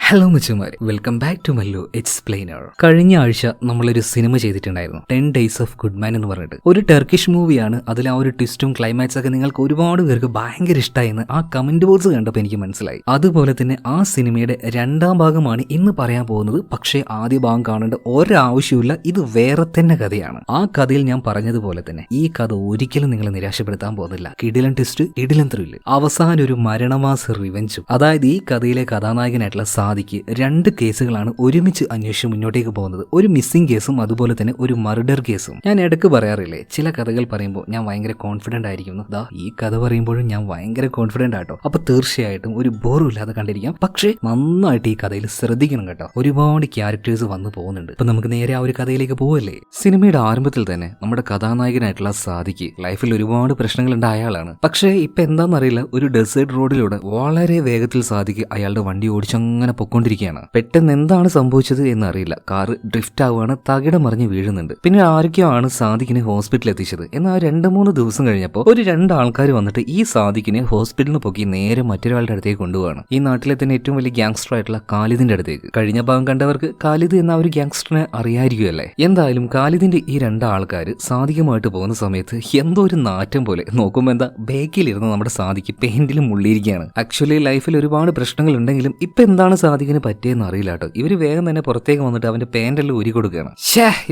Hello മച്ചുമാരെ, welcome back to Mallu explainer. കഴിഞ്ഞ ആഴ്ച നമ്മളൊരു സിനിമ ചെയ്തിട്ടുണ്ടായിരുന്നു, 10 Days of Good Man എന്ന് പറഞ്ഞിട്ട്. ഒരു ടർക്കിഷ് മൂവിയാണ്. അതിൽ ആ ഒരു ട്വിസ്റ്റും ക്ലൈമാക്സ് ഒക്കെ നിങ്ങൾക്ക് ഒരുപാട് പേർക്ക് ഭയങ്കര ഇഷ്ടമായെന്ന് ആ കമന്റ് ബോർഡ്സ് കണ്ടപ്പോൾ എനിക്ക് മനസ്സിലായി. അതുപോലെ തന്നെ ആ സിനിമയുടെ രണ്ടാം ഭാഗമാണ് ഇന്ന് പറയാൻ പോകുന്നത്. പക്ഷേ ആദ്യ ഭാഗം കാണേണ്ട ഒരാവശ്യമില്ല, ഇത് വേറെ തന്നെ കഥയാണ്. ആ കഥയിൽ ഞാൻ പറഞ്ഞതുപോലെ തന്നെ ഈ കഥ ഒരിക്കലും നിങ്ങളെ നിരാശപ്പെടുത്താൻ പോകുന്നില്ല. കിടിലൻ ട്വിസ്റ്റ്, കിടിലൻ ത്രില്ല്, അവസാനം ഒരു മരണമാസ റിവെഞ്ചും. അതായത് ഈ കഥയിലെ കഥാനായകനായിട്ടുള്ള സാദിക്ക് 2 കേസുകളാണ് ഒരുമിച്ച് അന്വേഷിച്ച് മുന്നോട്ടേക്ക് പോകുന്നത്. ഒരു മിസ്സിംഗ് കേസും അതുപോലെ തന്നെ ഒരു മർഡർ കേസും. ഞാൻ ഇടയ്ക്ക് പറയാറില്ലേ, ചില കഥകൾ പറയുമ്പോൾ ഞാൻ ഭയങ്കര കോൺഫിഡന്റ് ആയിരിക്കുന്നു. ഈ കഥ പറയുമ്പോഴും ഞാൻ ഭയങ്കര കോൺഫിഡന്റ് ആട്ടോ. അപ്പൊ തീർച്ചയായിട്ടും ഒരു ബോറും ഇല്ലാതെ കണ്ടിരിക്കാം. പക്ഷേ നന്നായിട്ട് ഈ കഥയിൽ ശ്രദ്ധിക്കണം കേട്ടോ. ഒരുപാട് ക്യാരക്ടേഴ്സ് വന്നു പോകുന്നുണ്ട്. അപ്പൊ നമുക്ക് നേരെ ആ ഒരു കഥയിലേക്ക് പോവല്ലേ. സിനിമയുടെ ആരംഭത്തിൽ തന്നെ നമ്മുടെ കഥാനായകനായിട്ടുള്ള സാദിക്ക് ലൈഫിൽ ഒരുപാട് പ്രശ്നങ്ങൾ ഉണ്ടായ ആളാണ്. പക്ഷേ ഇപ്പൊ എന്താണെന്നറിയില്ല, ഒരു ഡെസേർട്ട് റോഡിലൂടെ വളരെ വേഗത്തിൽ സാദിക്ക് അയാളുടെ വണ്ടി ഓടിച്ചങ്ങനെ പൊക്കോണ്ടിരിക്കുകയാണ്. പെട്ടെന്ന് എന്താണ് സംഭവിച്ചത് എന്നറിയില്ല. കാറ് ഡ്രിഫ്റ്റ് ആവുകയാണ്, തകിടം മറിഞ്ഞ് വീഴുന്നുണ്ട്. പിന്നെ ആരൊക്കെയോ ആണ് സാദിക്കിനെ ഹോസ്പിറ്റലിൽ എത്തിച്ചത്. എന്നാൽ 2-3 ദിവസം കഴിഞ്ഞപ്പോൾ ഒരു 2 ആൾക്കാർ വന്നിട്ട് ഈ സാദിക്കിനെ ഹോസ്പിറ്റലിന് പൊക്കി നേരെ മറ്റൊരാളുടെ അടുത്തേക്ക് കൊണ്ടുപോവാണ്. ഈ നാട്ടിലെ തന്നെ ഏറ്റവും വലിയ ഗ്യാങ്സ്റ്റർ ആയിട്ടുള്ള ഖാലിദിന്റെ അടുത്തേക്ക്. കഴിഞ്ഞ ഭാഗം കണ്ടവർക്ക് ഖാലിദ് എന്ന ഒരു ഗ്യാങ്സ്റ്ററിനെ അറിയായിരിക്കുമല്ലേ. എന്തായാലും ഖാലിദിന്റെ ഈ 2 ആൾക്കാർ സാദിക്കുമായിട്ട് പോകുന്ന സമയത്ത് എന്തോ ഒരു നാറ്റം പോലെ. നോക്കുമ്പോൾ എന്താ, ബേക്കിലിരുന്ന് നമ്മുടെ സാദിക്ക് പെയിന്റിലും മുള്ളിയിരിക്കുകയാണ്. ആക്ച്വലി ലൈഫിൽ ഒരുപാട് പ്രശ്നങ്ങൾ ഉണ്ടെങ്കിലും ഇപ്പൊ എന്താണ് സാദിക്കിന് പറ്റിയെന്ന് അറിയില്ല കേട്ടോ. ഇവര് വേഗം തന്നെ പുറത്തേക്ക് വന്നിട്ട് അവന്റെ പാന്റെല്ലാം ഊരി കൊടുക്കുകയാണ്.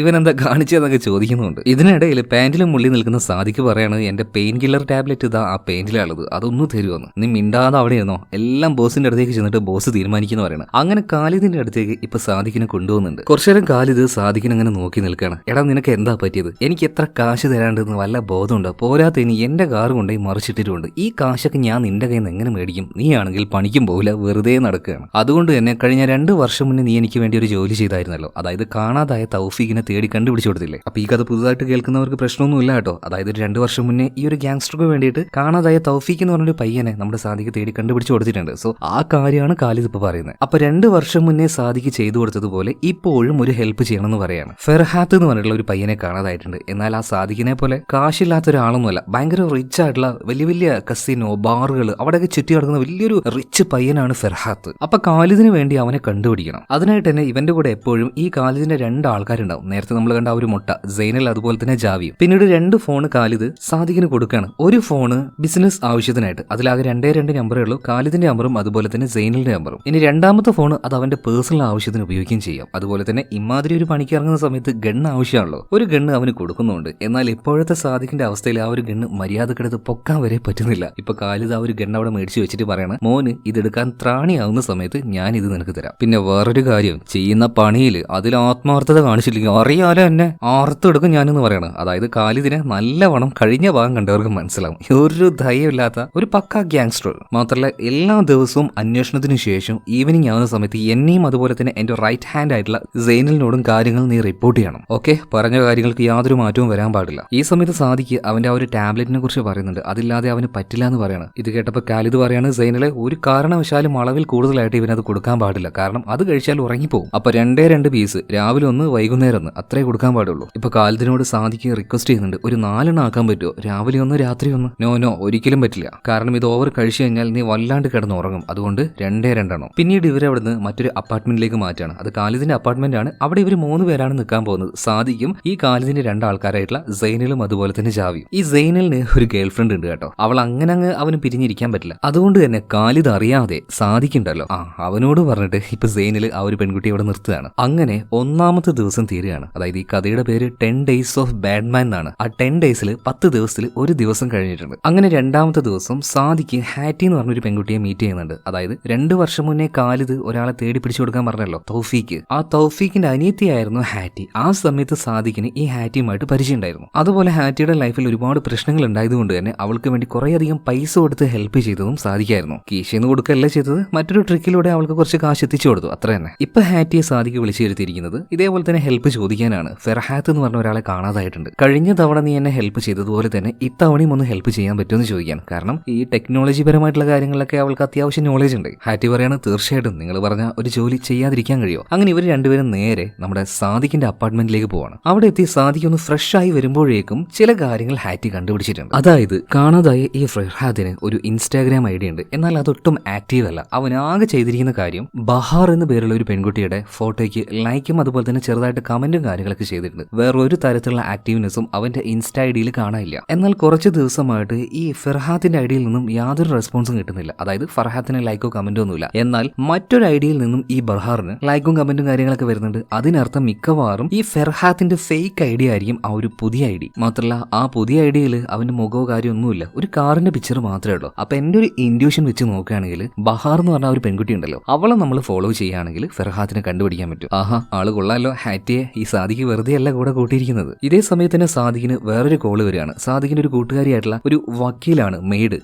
ഇവൻ എന്താ കാണിച്ചതെന്നൊക്കെ ചോദിക്കുന്നുണ്ട്. ഇതിനിടയിൽ പാന്റിലും മുള്ളി നിൽക്കുന്ന സാദിക്ക് പറയാണ്, എന്റെ പെയിൻ കില്ലർ ടാബ്ലറ്റ് ഇതാ ആ പെയിന്റിലുള്ളത്, അതൊന്നും തരുമെന്ന്. നീ മിണ്ടാതെ അവിടെ ഇരുന്നോ, എല്ലാം ബോസിന്റെ അടുത്തേക്ക് ചെന്നിട്ട് ബോസ് തീരുമാനിക്കുന്ന പറയണം. അങ്ങനെ ഖാലിദിന്റെ അടുത്തേക്ക് ഇപ്പൊ സാദിക്കിനെ കൊണ്ടുപോകുന്നുണ്ട്. കുറച്ചേരം ഖാലിദ് സാദിക്കിനെ അങ്ങനെ നോക്കി നിൽക്കുകയാണ്. എടാ, നിനക്ക് എന്താ പറ്റിയത്? എനിക്ക് എത്ര കാശ് തരാണ്ടെന്ന് വല്ല ബോധമുണ്ടോ? പോരാത്തതിന് എന്റെ കാറ് കൊണ്ടുപോയി മറിച്ചിട്ടിട്ടുണ്ട്. ഈ കാശൊക്കെ ഞാൻ നിന്റെ കയ്യിൽ നിന്ന് എങ്ങനെ മേടിക്കും? നീ ആണെങ്കിൽ പണിക്കും പോകില്ല, വെറുതെ നടക്കുകയാണ്. അതുകൊണ്ട് തന്നെ കഴിഞ്ഞ 2 വർഷം മുന്നേ നീ എനിക്ക് വേണ്ടി ഒരു ജോലി ചെയ്തായിരുന്നല്ലോ. അതായത് കാണാതായ തൗഫീഖിനെ തേടി കണ്ടുപിടിച്ചു കൊടുത്തില്ലേ. അപ്പൊ ഈ കഥ പുതുതായിട്ട് കേൾക്കുന്നവർക്ക് പ്രശ്നമൊന്നും ഇല്ല കേട്ടോ. അതായത് 2 വർഷം മുന്നേ ഈ ഒരു ഗ്യാങ്സ്റ്റർക്ക് വേണ്ടിയിട്ട് കാണാതായ തൗഫീഖ് എന്ന് പറഞ്ഞൊരു പയ്യനെ നമ്മുടെ സാദിക്ക് തേടി കണ്ടുപിടിച്ചു കൊടുത്തിട്ടുണ്ട്. സോ ആ കാര്യമാണ് ഖാലിദ് ഇപ്പൊ പറയുന്നത്. അപ്പൊ 2 വർഷം മുന്നേ സാദിക്ക് ചെയ്തു കൊടുത്തതുപോലെ ഇപ്പോഴും ഒരു ഹെൽപ്പ് ചെയ്യണമെന്ന് പറയാണ്. ഫെർഹാത്ത് എന്ന് പറഞ്ഞിട്ടുള്ള ഒരു പയ്യനെ കാണാതായിട്ടുണ്ട്. എന്നാൽ ആ സാദിക്കിനെ പോലെ കാശില്ലാത്ത ഒരാളൊന്നുമല്ല, ഭയങ്കര റിച്ച് ആയിട്ടുള്ള വലിയ വലിയ കസിനോ, ബാറുകൾ, അവിടെയൊക്കെ ചുറ്റി കിടക്കുന്ന വലിയൊരു റിച്ച് പയ്യനാണ് ഫെർഹാത്ത്. അപ്പൊ ഖാലിദിന് വേണ്ടി അവനെ കണ്ടുപിടിക്കണം. അതിനായിട്ട് തന്നെ ഇവന്റെ കൂടെ എപ്പോഴും ഈ ഖാലിദിന്റെ 2 ആൾക്കാരുണ്ടാവും. നേരത്തെ നമ്മൾ കണ്ട ആ ഒരു മുട്ട സൈനൽ, അതുപോലെ തന്നെ ജാവിയും. പിന്നീട് 2 ഫോൺ ഖാലിദ് സാദിക്കിന് കൊടുക്കുകയാണ്. ഒരു ഫോണ് ബിസിനസ് ആവശ്യത്തിനായിട്ട്, അതിലാകെ 2 നമ്പറേ ഉള്ളൂ, ഖാലിദിന്റെ നമ്പറും അതുപോലെ തന്നെ സൈനലിന്റെ നമ്പറും. ഇനി 2ാമത്തെ ഫോൺ അത് അവന്റെ പേഴ്സണൽ ആവശ്യത്തിന് ഉപയോഗിക്കുകയും ചെയ്യാം. അതുപോലെ തന്നെ ഇമാതിരി ഒരു പണിക്ക് ഇറങ്ങുന്ന സമയത്ത് ഗണ്ണ് ആവശ്യമാണല്ലോ, ഒരു ഗണ്ണ് അവന് കൊടുക്കുന്നുണ്ട്. എന്നാൽ ഇപ്പോഴത്തെ സാദിക്കിന്റെ അവസ്ഥയിൽ ആ ഒരു ഗണ്ണ് മര്യാദക്കെടുത്ത് പൊക്കാൻ വരെ പറ്റുന്നില്ല. ഇപ്പൊ ഖാലിദ് ആ ഒരു ഗണ്ണ് അവിടെ മേടിച്ച് വെച്ചിട്ട് പറയണം, മോന് ഇതെടുക്കാൻ ത്രാണിയാവുന്ന സമയത്ത് ഞാൻ ഇത് നിനക്ക് തരാം. പിന്നെ വേറൊരു കാര്യം, ചെയ്യുന്ന പണിയിൽ അതിൽ ആത്മാർത്ഥത കാണിച്ചില്ലെങ്കിൽ അറിയാലോ എന്നെ ആർത്തെടുക്കും ഞാനെന്ന് പറയണം. അതായത് ഖാലിദിനെ നല്ലവണ്ണം കഴിഞ്ഞ ഭാഗം കണ്ടവർക്ക് മനസ്സിലാവും, ഒരു ധൈര്യമില്ലാത്ത ഒരു പക്കാ ഗ്യാങ്സ്റ്റർ. മാത്രമല്ല എല്ലാ ദിവസവും അന്വേഷണത്തിന് ശേഷം ഈവനിങ് ആവുന്ന സമയത്ത് എന്നെയും അതുപോലെ തന്നെ എന്റെ റൈറ്റ് ഹാൻഡ് ആയിട്ടുള്ള സൈനലിനോടും കാര്യങ്ങൾ നീ റിപ്പോർട്ട് ചെയ്യണം. ഓക്കെ, പറഞ്ഞ കാര്യങ്ങൾക്ക് യാതൊരു മാറ്റവും വരാൻ പാടില്ല. ഈ സമയത്ത് സാദിക്ക് അവന്റെ ആ ഒരു ടാബ്ലറ്റിനെ കുറിച്ച് പറയുന്നുണ്ട്. അതില്ലാതെ അവന് പറ്റില്ല എന്ന് പറയണം. ഇത് കേട്ടപ്പോൾ ഖാലിദ് പറയാണ്, സൈനലെ ഒരു കാരണവശാലും അളവിൽ കൂടുതലായിട്ട് ഇവനത് കൊടുക്കാൻ പാടില്ല, കാരണം അത് കഴിച്ചാൽ ഉറങ്ങിപ്പോകും. അപ്പൊ 2 പീസ്, രാവിലെ 1 വൈകുന്നേരം 1 അത്രേ കൊടുക്കാൻ പാടുള്ളൂ. ഇപ്പൊ ഖാലിദിനോട് സാദിക്ക് റിക്വസ്റ്റ് ചെയ്യുന്നുണ്ട്, ഒരു 4 ആക്കാൻ പറ്റുമോ? രാവിലെ 1 രാത്രി 1. നോ ഒരിക്കലും പറ്റില്ല, കാരണം ഇത് ഓവർ കഴിച്ചു കഴിഞ്ഞാൽ നീ വല്ലാണ്ട് കിടന്ന് ഉറങ്ങും. അതുകൊണ്ട് 2 പിന്നീട് ഇവരവിടുന്ന് മറ്റൊരു അപ്പാർട്ട്മെന്റിലേക്ക് മാറ്റാണ്. അത് ഖാലിദിന്റെ അപ്പാർട്ട്മെന്റ് ആണ്. അവിടെ ഇവർ 3 പേരാണ് നിൽക്കാൻ പോകുന്നത്. സാദിക്കും ഈ ഖാലിദിന്റെ 2 ആൾക്കാരായിട്ടുള്ള സൈനലും അതുപോലെ തന്നെ ജാവിയും. ഈ സൈനലിന് ഒരു ഗേൾ ഫ്രണ്ട് ഉണ്ട് കേട്ടോ. അവൾ അങ്ങനെ അവന് പിരിഞ്ഞിരിക്കാൻ പറ്റില്ല. അതുകൊണ്ട് തന്നെ ഖാലിദ് അറിയാതെ സാദിക്കുണ്ടല്ലോ, അവനോട് പറഞ്ഞിട്ട് ഇപ്പൊ സൈനിൽ ആ ഒരു പെൺകുട്ടി അവിടെ നിർത്തുകയാണ്. അങ്ങനെ 1ാമത്തെ ദിവസം തീരുകയാണ്. അതായത് ഈ കഥയുടെ പേര് 10 Days of Bad Man എന്നാണ്. ആ 10 ഡേയ്സിൽ 10 ദിവസത്തിൽ ഒരു ദിവസം കഴിഞ്ഞിട്ടുണ്ട്. അങ്ങനെ 2ാമത്തെ ദിവസം സാദിക്ക് ഹാറ്റി എന്ന് പറഞ്ഞൊരു പെൺകുട്ടിയെ മീറ്റ് ചെയ്യുന്നുണ്ട്. അതായത് 2 വർഷം മുന്നേ ഖാലിദ് ഒരാളെ തേടി പിടിച്ചു കൊടുക്കാൻ പറഞ്ഞല്ലോ, തൗഫീഖ്. ആ തൗഫീഖിന്റെ അനിയത്തിയായിരുന്നു ഹാറ്റി. ആ സമയത്ത് സാദിക്കിന് ഈ ഹാറ്റിയുമായിട്ട് പരിചയം ഉണ്ടായിരുന്നു. അതുപോലെ ഹാറ്റിയുടെ ലൈഫിൽ ഒരുപാട് പ്രശ്നങ്ങൾ ഉണ്ടായതുകൊണ്ട് തന്നെ അവൾക്ക് വേണ്ടി കുറേയധികം പൈസ കൊടുത്ത് ഹെൽപ്പ് ചെയ്തതും സാദിക്കായിരുന്നു. കീശയെന്ന് കൊടുക്കല്ല ചെയ്തത്, മറ്റൊരു ട്രിക്കിലൂടെ അവൾക്ക് കുറച്ച് കാശ് എത്തിച്ചു കൊടുത്തു, അത്ര തന്നെ. ഇപ്പൊ ഹാറ്റിയെ സാദിക്ക് വിളിച്ചിരുത്തിയിരിക്കുന്നത് ഇതേപോലെ തന്നെ ഹെൽപ്പ് ചോദിക്കാനാണ്. ഫെർഹാത്ത് എന്ന് പറഞ്ഞ ഒരാളെ കാണാതായിട്ടുണ്ട്. കഴിഞ്ഞ തവണ നീ എന്നെ ഹെൽപ്പ് ചെയ്തതുപോലെ തന്നെ ഇത്തവണയും ഒന്ന് ഹെൽപ്പ് ചെയ്യാൻ പറ്റുമെന്ന് ചോദിക്കാൻ. കാരണം ഈ ടെക്നോളജി പരമായിട്ടുള്ള കാര്യങ്ങളിലൊക്കെ അവൾക്ക് അത്യാവശ്യം നോളജ് ഉണ്ട്. ഹാറ്റി പറയാണ്, തീർച്ചയായിട്ടും നിങ്ങൾ പറഞ്ഞ ഒരു ജോലി ചെയ്യാതിരിക്കാൻ കഴിയുമോ? അങ്ങനെ ഇവർ 2 പേരും നേരെ നമ്മുടെ സാദിക്കിന്റെ അപ്പാർട്ട്മെന്റിലേക്ക് പോവാണ്. അവിടെ എത്തി സാദിക്ക് ഒന്ന് ഫ്രഷ് ആയി വരുമ്പോഴേക്കും ചില കാര്യങ്ങൾ ഹാറ്റി കണ്ടുപിടിച്ചിട്ടുണ്ട്. അതായത് കാണാതായ ഈ ഫെർഹാദിന് ഒരു ഇൻസ്റ്റാഗ്രാം ഐഡി ഉണ്ട്, എന്നാൽ അതൊട്ടും ആക്റ്റീവ് അല്ല. അവൻ ആകെ ചെയ്തിരിക്കുന്ന കാര്യം ബഹാർ എന്ന പേരുള്ള ഒരു പെൺകുട്ടിയുടെ ഫോട്ടോയ്ക്ക് ലൈക്കും അതുപോലെ തന്നെ ചെറുതായിട്ട് കമന്റും കാര്യങ്ങളൊക്കെ ചെയ്തിട്ടുണ്ട്. വേറൊരു തരത്തിലുള്ള ആക്റ്റീവ്നെസ്സും അവന്റെ ഇൻസ്റ്റ ഐഡിയിൽ കാണാനില്ല. എന്നാൽ കുറച്ച് ദിവസമായിട്ട് ഈ ഫർഹാത്തിന്റെ ഐഡിയിൽ നിന്നും യാതൊരു റെസ്പോൺസും കിട്ടുന്നില്ല. അതായത് ഫർഹാത്തിന് ലൈക്കോ കമന്റോ ഒന്നുമില്ല. എന്നാൽ മറ്റൊരു ഐഡിയിൽ നിന്നും ഈ ബഹാറിന് ലൈക്കും കമന്റും കാര്യങ്ങളൊക്കെ വരുന്നുണ്ട്. അതിനർത്ഥം മിക്കവാറും ഈ ഫർഹാത്തിന്റെ ഫേക്ക് ഐഡി ആയിരിക്കും ആ ഒരു പുതിയ ഐഡി. മാത്രമല്ല ആ പുതിയ ഐഡിയിൽ അവന്റെ മുഖമോ കാര്യമൊന്നുമില്ല, ഒരു കാറിന്റെ പിക്ചർ മാത്രമേ ഉള്ളൂ. അപ്പൊ എന്റെ ഒരു ഇൻഡ്യൂഷൻ വെച്ച് നോക്കുകയാണെങ്കിൽ ബഹാർ എന്ന് പറഞ്ഞ ഒരു പെൺകുട്ടി ഉണ്ടല്ലോ, അവളെ നമ്മൾ ഫോളോ ചെയ്യുകയാണെങ്കിൽ ഫർഹാത്തിനെ കണ്ടുപിടിക്കാൻ പറ്റും. ആഹാ, ആള് കൊള്ളാലോ, ഹാറ്റിയെ ഈ സാദിക്ക് വെറുതെ അല്ല കൂടെ കൂട്ടിയിരിക്കുന്നത്. ഇതേ സമയത്ത് തന്നെ സാദിക്കിന് വേറൊരു കോള് വരികയാണ്. സാദിക്കിന്റെ ഒരു കൂട്ടുകാരിയായിട്ടുള്ള ഒരു വക്കീലാണ്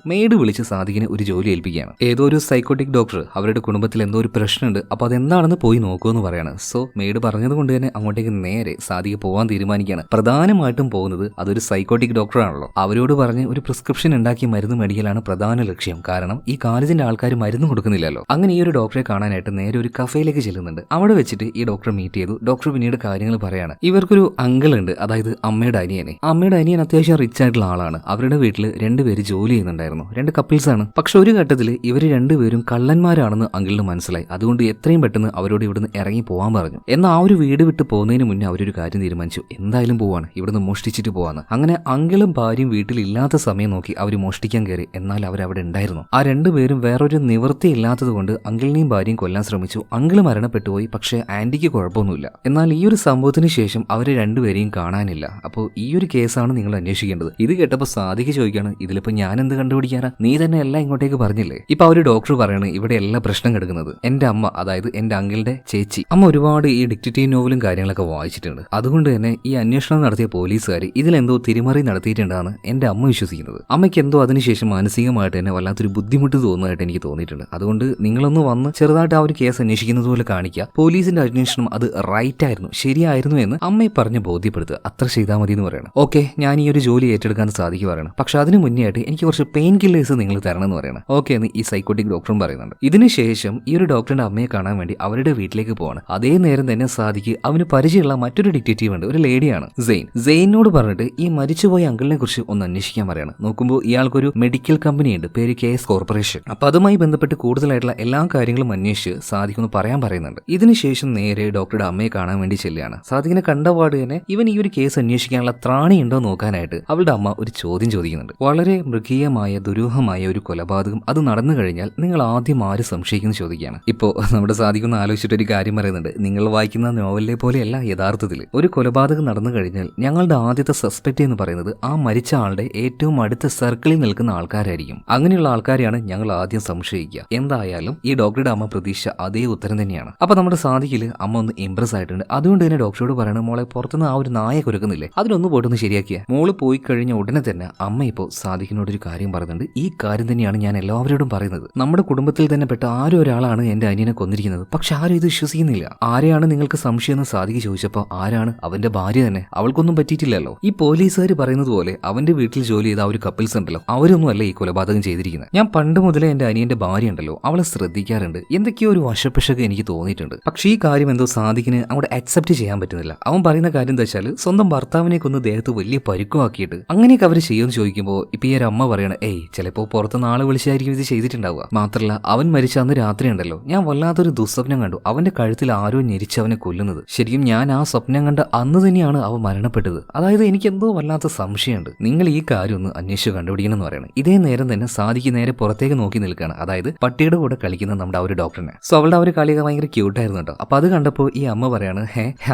മെയ്ഡ് വിളിച്ച് സാദിക്കിന് ഒരു ജോലി ഏൽപ്പിക്കുകയാണ്. ഏതോ ഒരു സൈക്കോട്ടിക് ഡോക്ടർ അവരുടെ കുടുംബത്തിൽ എന്തോ ഒരു പ്രശ്നമുണ്ട്, അപ്പൊ അതെന്താണെന്ന് പോയി നോക്കുമെന്ന് പറയാണ്. സോ മെയ്ഡ് പറഞ്ഞത് കൊണ്ട് തന്നെ അങ്ങോട്ടേക്ക് നേരെ സാദിക്ക് പോകാൻ തീരുമാനിക്കുകയാണ്. പ്രധാനമായിട്ടും പോകുന്നത് അതൊരു സൈക്കോട്ടിക് ഡോക്ടറാണല്ലോ, അവരോട് പറഞ്ഞ് ഒരു പ്രിസ്ക്രിപ്ഷൻ ഉണ്ടാക്കി മരുന്ന് മേടിക്കലാണ് പ്രധാന ലക്ഷ്യം. കാരണം ഈ കോളേജിന്റെ ആൾക്കാർ മരുന്ന് കൊടുക്കുന്നില്ലല്ലോ. അങ്ങനെ ഈ ഒരു ഡോക്ടറെ കാണാനായിട്ട് നേരെ ഒരു കഫേയിലേക്ക് ചെല്ലുന്നുണ്ട്. അവിടെ വെച്ചിട്ട് ഈ ഡോക്ടറെ മീറ്റ് ചെയ്തു. ഡോക്ടർ പിന്നീട് കാര്യങ്ങൾ പറയാണ്. ഇവർക്കൊരു അങ്കിൾ ഉണ്ട്, അതായത് അമ്മയുടെ അനിയൻ അത്യാവശ്യം റിച്ച് ആയിട്ടുള്ള ആളാണ്. അവരുടെ വീട്ടിൽ രണ്ടുപേര് ജോലി ചെയ്യുന്നുണ്ടായിരുന്നു, 2 കപ്പിൾസ് ആണ്. പക്ഷെ ഒരു ഘട്ടത്തിൽ ഇവർ രണ്ടുപേരും കള്ളന്മാരാണെന്ന് അങ്കിളിന് മനസ്സിലായി. അതുകൊണ്ട് എത്രയും പെട്ടെന്ന് അവരോട് ഇവിടുന്ന് ഇറങ്ങി പോകാൻ പറഞ്ഞു. എന്നാൽ ആ ഒരു വീട് വിട്ട് പോകുന്നതിന് മുന്നേ അവരൊരു കാര്യം തീരുമാനിച്ചു, എന്തായാലും പോവാണ്, ഇവിടുന്ന് മോഷ്ടിച്ചിട്ട് പോവാന്ന്. അങ്ങനെ അങ്കിളും ഭാര്യയും വീട്ടിലില്ലാത്ത സമയം നോക്കി അവർ മോഷ്ടിക്കാൻ കയറി. എന്നാൽ അവരവിടെ ഉണ്ടായിരുന്നു. ആ രണ്ടുപേരും വേറൊരു നിവൃത്തി ഇല്ലാത്തത് കൊണ്ട് അങ്കിളിനെയും ഭാര്യയും കൊല്ലാൻ ശ്രമിച്ചു. അങ്കിള് മരണപ്പെട്ടുപോയി, പക്ഷെ ആന്റിക്ക് കുഴപ്പമൊന്നുമില്ല. എന്നാൽ ഈ ഒരു സംഭവത്തിന് ശേഷം അവരെ രണ്ടുപേരെയും കാണാനില്ല. അപ്പോൾ ഈ ഒരു കേസാണ് നിങ്ങൾ അന്വേഷിക്കേണ്ടത്. ഇത് കേട്ടപ്പോൾ സാദിക്ക് ചോദിക്കാണ്, ഇതിലിപ്പോ ഞാൻ എന്ത് കണ്ടുപിടിക്കാനാ, നീ തന്നെ എല്ലാം ഇങ്ങോട്ടേക്ക് പറഞ്ഞില്ലേ. ഇപ്പൊ ആ ഒരു ഡോക്ടർ പറയാണ്, ഇവിടെ എല്ലാ പ്രശ്നം കിടക്കുന്നത് എന്റെ അമ്മ, അതായത് എന്റെ അങ്കിളുടെ ചേച്ചി. അമ്മ ഒരുപാട് ഈ ഡിറ്റക്റ്റീവ് നോവലും കാര്യങ്ങളൊക്കെ വായിച്ചിട്ടുണ്ട്. അതുകൊണ്ട് തന്നെ ഈ അന്വേഷണം നടത്തിയ പോലീസുകാർ ഇതിലെന്തോ തിരിമറി നടത്തിയിട്ടുണ്ടെന്നാണ് എന്റെ അമ്മ വിശ്വസിക്കുന്നത്. അമ്മയ്ക്ക് എന്തോ അതിനുശേഷം മാനസികമായിട്ട് തന്നെ വല്ലാത്തൊരു ബുദ്ധിമുട്ട് തോന്നുന്നതായിട്ട് എനിക്ക് തോന്നിയിട്ടുണ്ട്. അതുകൊണ്ട് നിങ്ങളൊന്ന് വന്ന് ചെറുതായിട്ട് ആ ഒരു കേസ് അന്വേഷിക്കുന്നത് പോലെ കാണിക്കുക. പോലീസിന്റെ അന്വേഷണം അത് റൈറ്റ് ആയിരുന്നു, ശരിയായിരുന്നു എന്ന് അമ്മയെ പറഞ്ഞ് ബോധ്യപ്പെടുത്തുക. അത്ര ചെയ്താൽ മതി എന്ന് പറയണം. ഓക്കെ, ഞാൻ ഈ ഒരു ജോലി ഏറ്റെടുക്കാൻ സാധിക്കും പറയണം. പക്ഷെ അതിന് മുന്നേ ആയിട്ട് എനിക്ക് കുറച്ച് പെയിൻ കില്ലേഴ്സ് നിങ്ങൾ തരണം എന്ന് പറയണം. ഓക്കെ എന്ന് ഈ സൈക്കോട്ടിക് ഡോക്ടറും പറയുന്നുണ്ട്. ഇതിനുശേഷം ഈ ഒരു ഡോക്ടറിന്റെ അമ്മയെ കാണാൻ വേണ്ടി അവരുടെ വീട്ടിലേക്ക് പോവാണ്. അതേ നേരം തന്നെ സാദിക്ക് അവന് പരിചയമുള്ള മറ്റൊരു ഡിറ്റക്റ്റീവ് ഉണ്ട്, ഒരു ലേഡിയാണ് സെയിനോട് പറഞ്ഞിട്ട് ഈ മരിച്ചുപോയ അങ്കിളിനെ കുറിച്ച് ഒന്ന് അന്വേഷിക്കാൻ പറയണം. നോക്കുമ്പോൾ ഇയാൾക്കൊരു മെഡിക്കൽ കമ്പനി ഉണ്ട്, പേര് KS കോർപ്പറേഷൻ. അപ്പൊ അതുമായി ബന്ധപ്പെട്ട് കൂടുതലായിട്ടുള്ള എല്ലാ കാര്യങ്ങളും അന്വേഷിച്ച് സാദിക്കൊന്ന് പറയാൻ പറയുന്നുണ്ട്. ഇതിനുശേഷം നേരെ ഡോക്ടറുടെ അമ്മയെ കാണാൻ വേണ്ടി ചെല്ലുകയാണ്. സാദിക്കിനെ കണ്ടപാട് തന്നെ ഇവൻ ഈ ഒരു കേസ് അന്വേഷിക്കാനുള്ള ത്രാണി ഉണ്ടോ നോക്കാനായിട്ട് അവളുടെ അമ്മ ഒരു ചോദ്യം ചോദിക്കുന്നുണ്ട്. വളരെ മൃഗീയമായ ദുരൂഹമായ ഒരു കൊലപാതകം അത് നടന്നു കഴിഞ്ഞാൽ നിങ്ങൾ ആദ്യം ആര് സംശയിക്കുന്നു ചോദിക്കുകയാണ്. ഇപ്പോ നമ്മുടെ സാദിക്കൊന്ന് ആലോചിച്ചിട്ട് ഒരു കാര്യം പറയുന്നുണ്ട്. നിങ്ങൾ വായിക്കുന്ന നോവലിലെ പോലെയല്ല യഥാർത്ഥത്തിൽ ഒരു കൊലപാതകം നടന്നു കഴിഞ്ഞാൽ ഞങ്ങളുടെ ആദ്യത്തെ സസ്പെക്ട് എന്ന് പറയുന്നത് ആ മരിച്ച ആളുടെ ഏറ്റവും അടുത്ത സർക്കിളിൽ നിൽക്കുന്ന ആൾക്കാരായിരിക്കും. അങ്ങനെയുള്ള ആൾക്കാരെയാണ് ഞങ്ങൾ ആദ്യം സംശയിക്കുക. എന്തായാലും ഈ ഡോക്ടറുടെ അമ്മ പ്രതീക്ഷ അതേ ഉത്തരം തന്നെയാണ്. അപ്പൊ നമ്മുടെ സാദിക്കില് അമ്മ ഒന്ന് ഇംപ്രസ് ആയിട്ടുണ്ട്. അതുകൊണ്ട് തന്നെ ഡോക്ടറോട് പറയണം, മോളെ പുറത്തുനിന്ന് ആ ഒരു നായ കുരക്കുന്നില്ലേ, അതിലൊന്ന് പോയിട്ടൊന്ന് ശരിയാക്കിയ. മോള് പോയി കഴിഞ്ഞ ഉടനെ തന്നെ അമ്മ ഇപ്പോൾ സാദിക്കിനോട് ഒരു കാര്യം പറയുന്നുണ്ട്. ഈ കാര്യം തന്നെയാണ് ഞാൻ എല്ലാവരോടും പറയുന്നത്. നമ്മുടെ കുടുംബത്തിൽ തന്നെ പെട്ട ആരും ഒരാളാണ് എന്റെ അനിയനെ കൊന്നിരിക്കുന്നത്. പക്ഷെ ആരും ഇത് വിശ്വസിക്കുന്നില്ല. ആരെയാണ് നിങ്ങൾക്ക് സംശയം എന്ന് സാദിക്ക് ചോദിച്ചപ്പോൾ ആരാണ്, അവന്റെ ഭാര്യ തന്നെ, അവൾക്കൊന്നും പറ്റിയിട്ടില്ലല്ലോ. ഈ പോലീസുകാർ പറയുന്നത് പോലെ അവന്റെ വീട്ടിൽ ജോലി ചെയ്ത ആ ഒരു കപ്പിൾസ് ഉണ്ടല്ലോ, അവരൊന്നും അല്ല ഈ കൊലപാതകം ചെയ്തിരിക്കുന്നത്. ഞാൻ പണ്ട് മുതലേ എന്റെ അനിയന്റെ ഭാര്യ ഉണ്ടല്ലോ, അവളെ ശ്രദ്ധിക്കാറുണ്ട്. എന്തൊക്കെയോ ഒരു വശപ്പിശക് എനിക്ക് തോന്നിയിട്ടുണ്ട്. പക്ഷേ ഈ കാര്യം എന്തോ സാദിക്കിന് അവിടെ അക്സെപ്റ്റ് ചെയ്യാൻ പറ്റുന്നില്ല. അവൻ പറയുന്ന കാര്യം എന്താ വെച്ചാൽ സ്വന്തം ഭർത്താവിനെ കൊന്ന് ദേഹത്ത് വലിയ പരുക്കുമാക്കിയിട്ട് അങ്ങനെയൊക്കെ അവർ ചെയ്യുമെന്ന് ചോദിക്കുമ്പോൾ ഇപ്പൊ ഈ ഒരു അമ്മ പറയണ, ചിലപ്പോൾ പുറത്ത് നാളെ വിളിച്ചായിരിക്കും ഇത് ചെയ്തിട്ടുണ്ടാവുക. മാത്രമല്ല അവൻ മരിച്ച അന്ന് രാത്രി ഉണ്ടല്ലോ, ഞാൻ വല്ലാത്തൊരു ദുസ്വപ്നം കണ്ടു. അവന്റെ കഴുത്തിൽ ആരോ ഞെരിച്ച് അവനെ കൊല്ലുന്നത്. ശരിക്കും ഞാൻ ആ സ്വപ്നം കണ്ട അന്ന് തന്നെയാണ് അവൻ മരണപ്പെട്ടത്. അതായത് എനിക്ക് എന്തോ വല്ലാത്ത സംശയമുണ്ട്. നിങ്ങൾ ഈ കാര്യം ഒന്ന് അന്വേഷിച്ച് കണ്ടുപിടിക്കണം എന്ന് പറയണം. ഇതേ നേരം തന്നെ സാദിക്ക് നേരെ പുറത്തേക്ക് നോക്കി നിൽക്കുകയാണ്. അതായത് പട്ടിയുടെ കൂടെ കളിക്കുന്ന നമ്മുടെ ആ ഒരു ഡോക്ടറിനെ. സോ അവളുടെ ആ ഒരു കളിയൊക്കെ ഭയങ്കര ക്യൂട്ടായിരുന്നു കേട്ടോ. അപ്പൊ അത് കണ്ടപ്പോൾ ഈ അമ്മ പറയാണ്,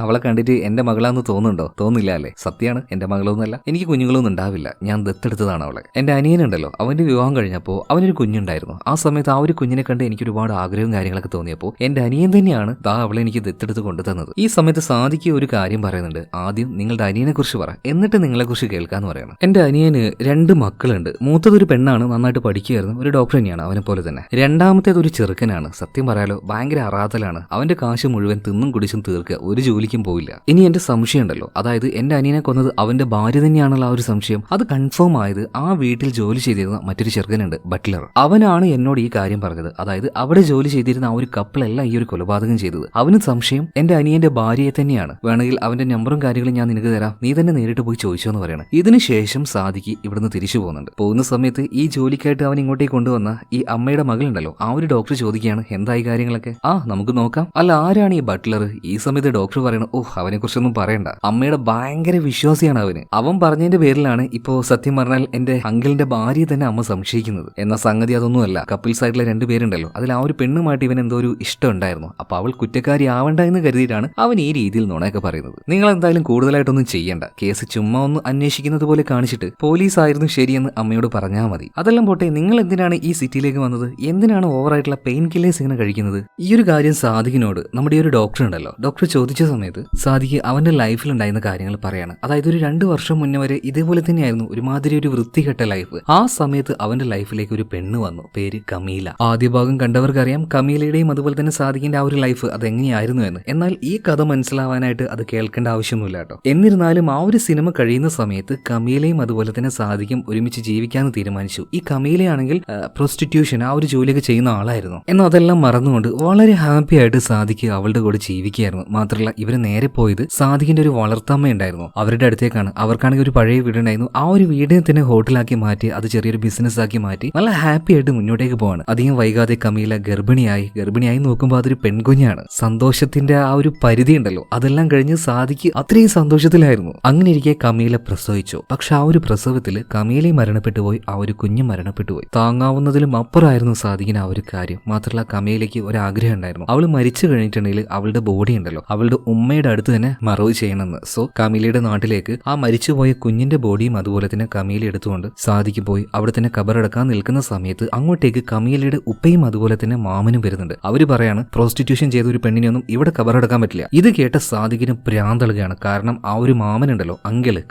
അവളെ കണ്ടിട്ട് എന്റെ മകളാന്ന് തോന്നുന്നുണ്ടോ? തോന്നില്ല അല്ലേ? സത്യമാണ്, എന്റെ മകളൊന്നുമല്ല, എനിക്ക് കുഞ്ഞുങ്ങളൊന്നും ഉണ്ടാവില്ല, ഞാൻ ദത്തെടുത്തതാണ് അവളെ. എന്റെ അനിയനുണ്ടല്ലോ, അവന്റെ വിവാഹം കഴിഞ്ഞപ്പോൾ അവനൊരു കുഞ്ഞുണ്ടായിരുന്നു. ആ സമയത്ത് ആ ഒരു കുഞ്ഞിനെ കണ്ട് എനിക്ക് ഒരുപാട് ആഗ്രഹവും കാര്യങ്ങളൊക്കെ തോന്നിയപ്പോൾ എന്റെ അനിയൻ തന്നെയാണ് അവളെ എനിക്ക് ദത്തെടുത്ത് കൊണ്ടു തന്നത്. ഈ സമയത്ത് സാദിക്ക് ഒരു കാര്യം പറയുന്നുണ്ട്. ആദ്യം നിങ്ങളുടെ അനിയനെ കുറിച്ച് പറ, എന്നിട്ട് നിങ്ങളെ കുറിച്ച് കേൾക്കാന്ന് പറയണം. എന്റെ അനിയന് 2 മക്കളുണ്ട്. മൂത്തതൊരു പെണ്ണാണ്, നന്നായിട്ട് പഠിക്കുകയായിരുന്നു, ഒരു ഡോക്ടർ തന്നെയാണ്, അവനെ പോലെ തന്നെ. രണ്ടാമത്തേത് ഒരു ചെറുക്കനാണ്. സത്യം പറയാലോ ഭയങ്കര അറാത്തലാണ്. അവന്റെ കാശ് മുഴുവൻ തിന്നും കുടിച്ചും തീർക്കുക, ഒരു ജോലിക്കും പോയില്ല. ഇനി എന്റെ സംശയം ഉണ്ടല്ലോ, അതായത് എന്റെ അനിയനെ കൊന്നത് അവന്റെ ഭാര്യ തന്നെയാണുള്ള ആ ഒരു സംശയം, അത് കൺഫേം ആയത് ആ വീട്ടിൽ ജോലി ചെയ്തിരുന്ന മറ്റൊരു ചെറുക്കനുണ്ട്, ബട്ട്ലർ. അവനാണ് എന്നോട് ഈ കാര്യം പറഞ്ഞത്. അതായത് അവിടെ ജോലി ചെയ്തിരുന്ന ആ ഒരു കപ്പിളല്ല ഈ ഒരു കൊലപാതകം ചെയ്തത്. അവന് സംശയം എന്റെ അനിയന്റെ ഭാര്യയെ തന്നെയാണ്. വേണമെങ്കിൽ അവന്റെ നമ്പറും കാര്യങ്ങളും ഞാൻ നിനക്ക് തരാം, നീ തന്നെ നേരിട്ട് പോയി ചോദിച്ചോ എന്ന് പറയണം. ഇതിനുശേഷം സാദിക്ക് ഇവിടുന്ന് തിരിച്ചു പോകുന്നുണ്ട്. പോകുന്ന സമയത്ത് ഈ ജോലിക്കായിട്ട് അവൻ ഇങ്ങോട്ടേക്ക് കൊണ്ടുവന്ന ഈ അമ്മയുടെ മകളുണ്ടല്ലോ, ആ ഒരു ഡോക്ടർ ചോദിക്കുകയാണ്, ചോദിക്കുകയാണ് എന്തായി കാര്യങ്ങളൊക്കെ. നമുക്ക് നോക്കാം. അല്ല ആരാണ് ഈ ബട്ട്ലർ? ഈ സമയത്ത് ഡോക്ടർ പറയണം അവനെ കുറിച്ചൊന്നും പറയണ്ട, അമ്മയുടെ ഭയങ്കര വിശ്വാസിയാണ് അവന്. അവൻ പറഞ്ഞതിന്റെ പേരിലാണ് ഇപ്പോ സത്യം പറഞ്ഞാൽ എന്റെ അങ്കിളിന്റെ ഭാര്യയെ തന്നെ അമ്മ സംശയിക്കുന്നത്. എന്ന സംഗതി അതൊന്നുമല്ല. കപ്പിൾസ് ആയിട്ടുള്ള രണ്ടുപേരുണ്ടല്ലോ, അതിൽ ആ ഒരു പെണ്ണുമായിട്ട് ഇവൻ എന്തോ ഒരു ഇഷ്ടം ഉണ്ടായിരുന്നു. അപ്പൊ അവൾ കുറ്റക്കാരി ആവണ്ട എന്ന് കരുതിയിട്ടാണ് അവൻ ഈ രീതിയിൽ നുണയൊക്കെ പറയുന്നത്. നിങ്ങൾ എന്തായാലും കൂടുതലായിട്ടൊന്നും ചെയ്യണ്ട, കേസ് ചുമ്മാ ഒന്ന് അന്വേഷിക്കുന്നത് പോലെ കാണിച്ചിട്ട് പോലീസ് ആയിരുന്നു ശരിയെന്ന് അമ്മയോട് പറഞ്ഞാൽ മതി. അതെല്ലാം പോട്ടെ, നിങ്ങൾ എന്തിനാണ് ഈ സിറ്റിയിലേക്ക് വന്നത്? എന്തിനാണ് ഓവറായിട്ടുള്ള പെയിൻ കില്ലേഴ്സ് ഇങ്ങനെ കഴിക്കുന്നത്? ഈ ഒരു കാര്യം സാദിഖിനോട് നമ്മുടെ ഈ ഒരു ഡോക്ടർ ഉണ്ടല്ലോ, ഡോക്ടർ ചോദിച്ച സമയത്ത് സാദിഖ് അവന്റെ ലൈഫിൽ ഉണ്ടായിരുന്ന കാര്യങ്ങൾ പറയാണ്. അതായത് ഒരു 2 വർഷം മുന്നേ വരെ ഇതേപോലെ തന്നെയായിരുന്നു, ഒരുമാതിരി ഒരു വൃത്തികെട്ട ലൈഫ്. ആ സമയത്ത് അവന്റെ ലൈഫിലേക്ക് ഒരു പെണ്ണ് വന്നു, പേര് കമീല. ആദ്യ ഭാഗം കണ്ടവർക്കറിയാം കമീലയുടെയും അതുപോലെ തന്നെ സാദിഖിന്റെ ആ ഒരു ലൈഫ് അതെങ്ങനെയായിരുന്നു എന്ന്. എന്നാൽ ഈ കഥ മനസ്സിലാവാനായിട്ട് അത് കേൾക്കേണ്ട ആവശ്യമൊന്നുമില്ല കേട്ടോ. എന്നിരുന്നാലും ആ ഒരു സിനിമ കഴിയുന്ന സമയത്ത് കമീലയും അതുപോലെ തന്നെ സാദിഖും ഒരുമിച്ച് ജീവിക്കാന്ന് തീരുമാനിച്ചു. ഈ കമീലയാണെങ്കിൽ പ്രോസ്റ്റിറ്റ്യൂഷൻ ആ ഒരു ജോലിയൊക്കെ ചെയ്യുന്ന ആളായിരുന്നു. എന്നാൽ അതെല്ലാം മറന്നുകൊണ്ട് വളരെ ഹാപ്പി ആയിട്ട് സാദിഖ് അവളുടെ കൂടെ ജീവിക്കുകയായിരുന്നു. മാത്രമല്ല ഇവര് നേരെ പോയത് സാദിഖിന്റെ ഒരു വളർത്തമ്മ ഉണ്ടായിരുന്നു, അവരുടെ അടുത്തേക്കാണ്. അവർക്കാണെങ്കിൽ ഒരു പഴയ വീടുണ്ടായിരുന്നു. ആ ഒരു വീടിനെ തന്നെ ഹോട്ടലാക്കി മാറ്റി അത് ചെറിയൊരു ബിസിനസ് ആക്കി മാറ്റി നല്ല ഹാപ്പി ആയിട്ട് മുന്നോട്ടേക്ക് പോവാണ്. അധികം വൈകാതെ കമീല ഗർഭിണിയായി നോക്കുമ്പോൾ അതൊരു പെൺകുഞ്ഞാണ്. സന്തോഷത്തിന്റെ ആ ഒരു പരിധി ഉണ്ടല്ലോ, അതെല്ലാം കഴിഞ്ഞ് സാദിഖ് അത്രയും സന്തോഷത്തിലായിരുന്നു. അങ്ങനെ ഇരിക്കെ കമീല പ്രസവിച്ചു. പക്ഷെ ആ ഒരു പ്രസവത്തിൽ കമീലയും മരണപ്പെട്ടു പോയി, ആ ഒരു കുഞ്ഞും മരണപ്പെട്ടു പോയി. താങ്ങാവുന്നതിലും അപ്പുറമായിരുന്നു സാദിഖിന് ആ ഒരു കാര്യം. മാത്രമല്ല കമീലയ്ക്ക് ഒരു ആഗ്രഹം ഉണ്ടായിരുന്നു, അവള് മരിച്ചു കഴിഞ്ഞിട്ടുണ്ടെങ്കിൽ അവളുടെ ബോഡി ഉണ്ടല്ലോ അവളുടെ ഉമ്മയുടെ അടുത്ത് തന്നെ മറവ് ചെയ്യണമെന്ന്. സോ കമീലയുടെ നാട്ടിലേക്ക് ആ മരിച്ചുപോയ കുഞ്ഞിന്റെ ബോഡിയും അതുപോലെ തന്നെ കമീല എടുത്തുകൊണ്ട് സാദിഖ് പോയി അവിടെ തന്നെ കബറടക്കാൻ നിൽക്കുന്ന സമയത്ത് അങ്ങോട്ടേക്ക് കമീലയുടെ ഉപ്പയും അതുപോലെ തന്നെ മാമനും വരുന്നുണ്ട്. അവര് പറയാണ് പ്രോസ്റ്റിറ്റ്യൂഷൻ ചെയ്ത ഒരു പെണ്ണിനെയൊന്നും ഇവിടെ കബറടക്കാൻ പറ്റില്ല. ഇത് കേട്ട സാദിഖിന് ഭ്രാന്തളുകയാണ്. കാരണം ആ ഒരു മാമനുണ്ടല്ലോ,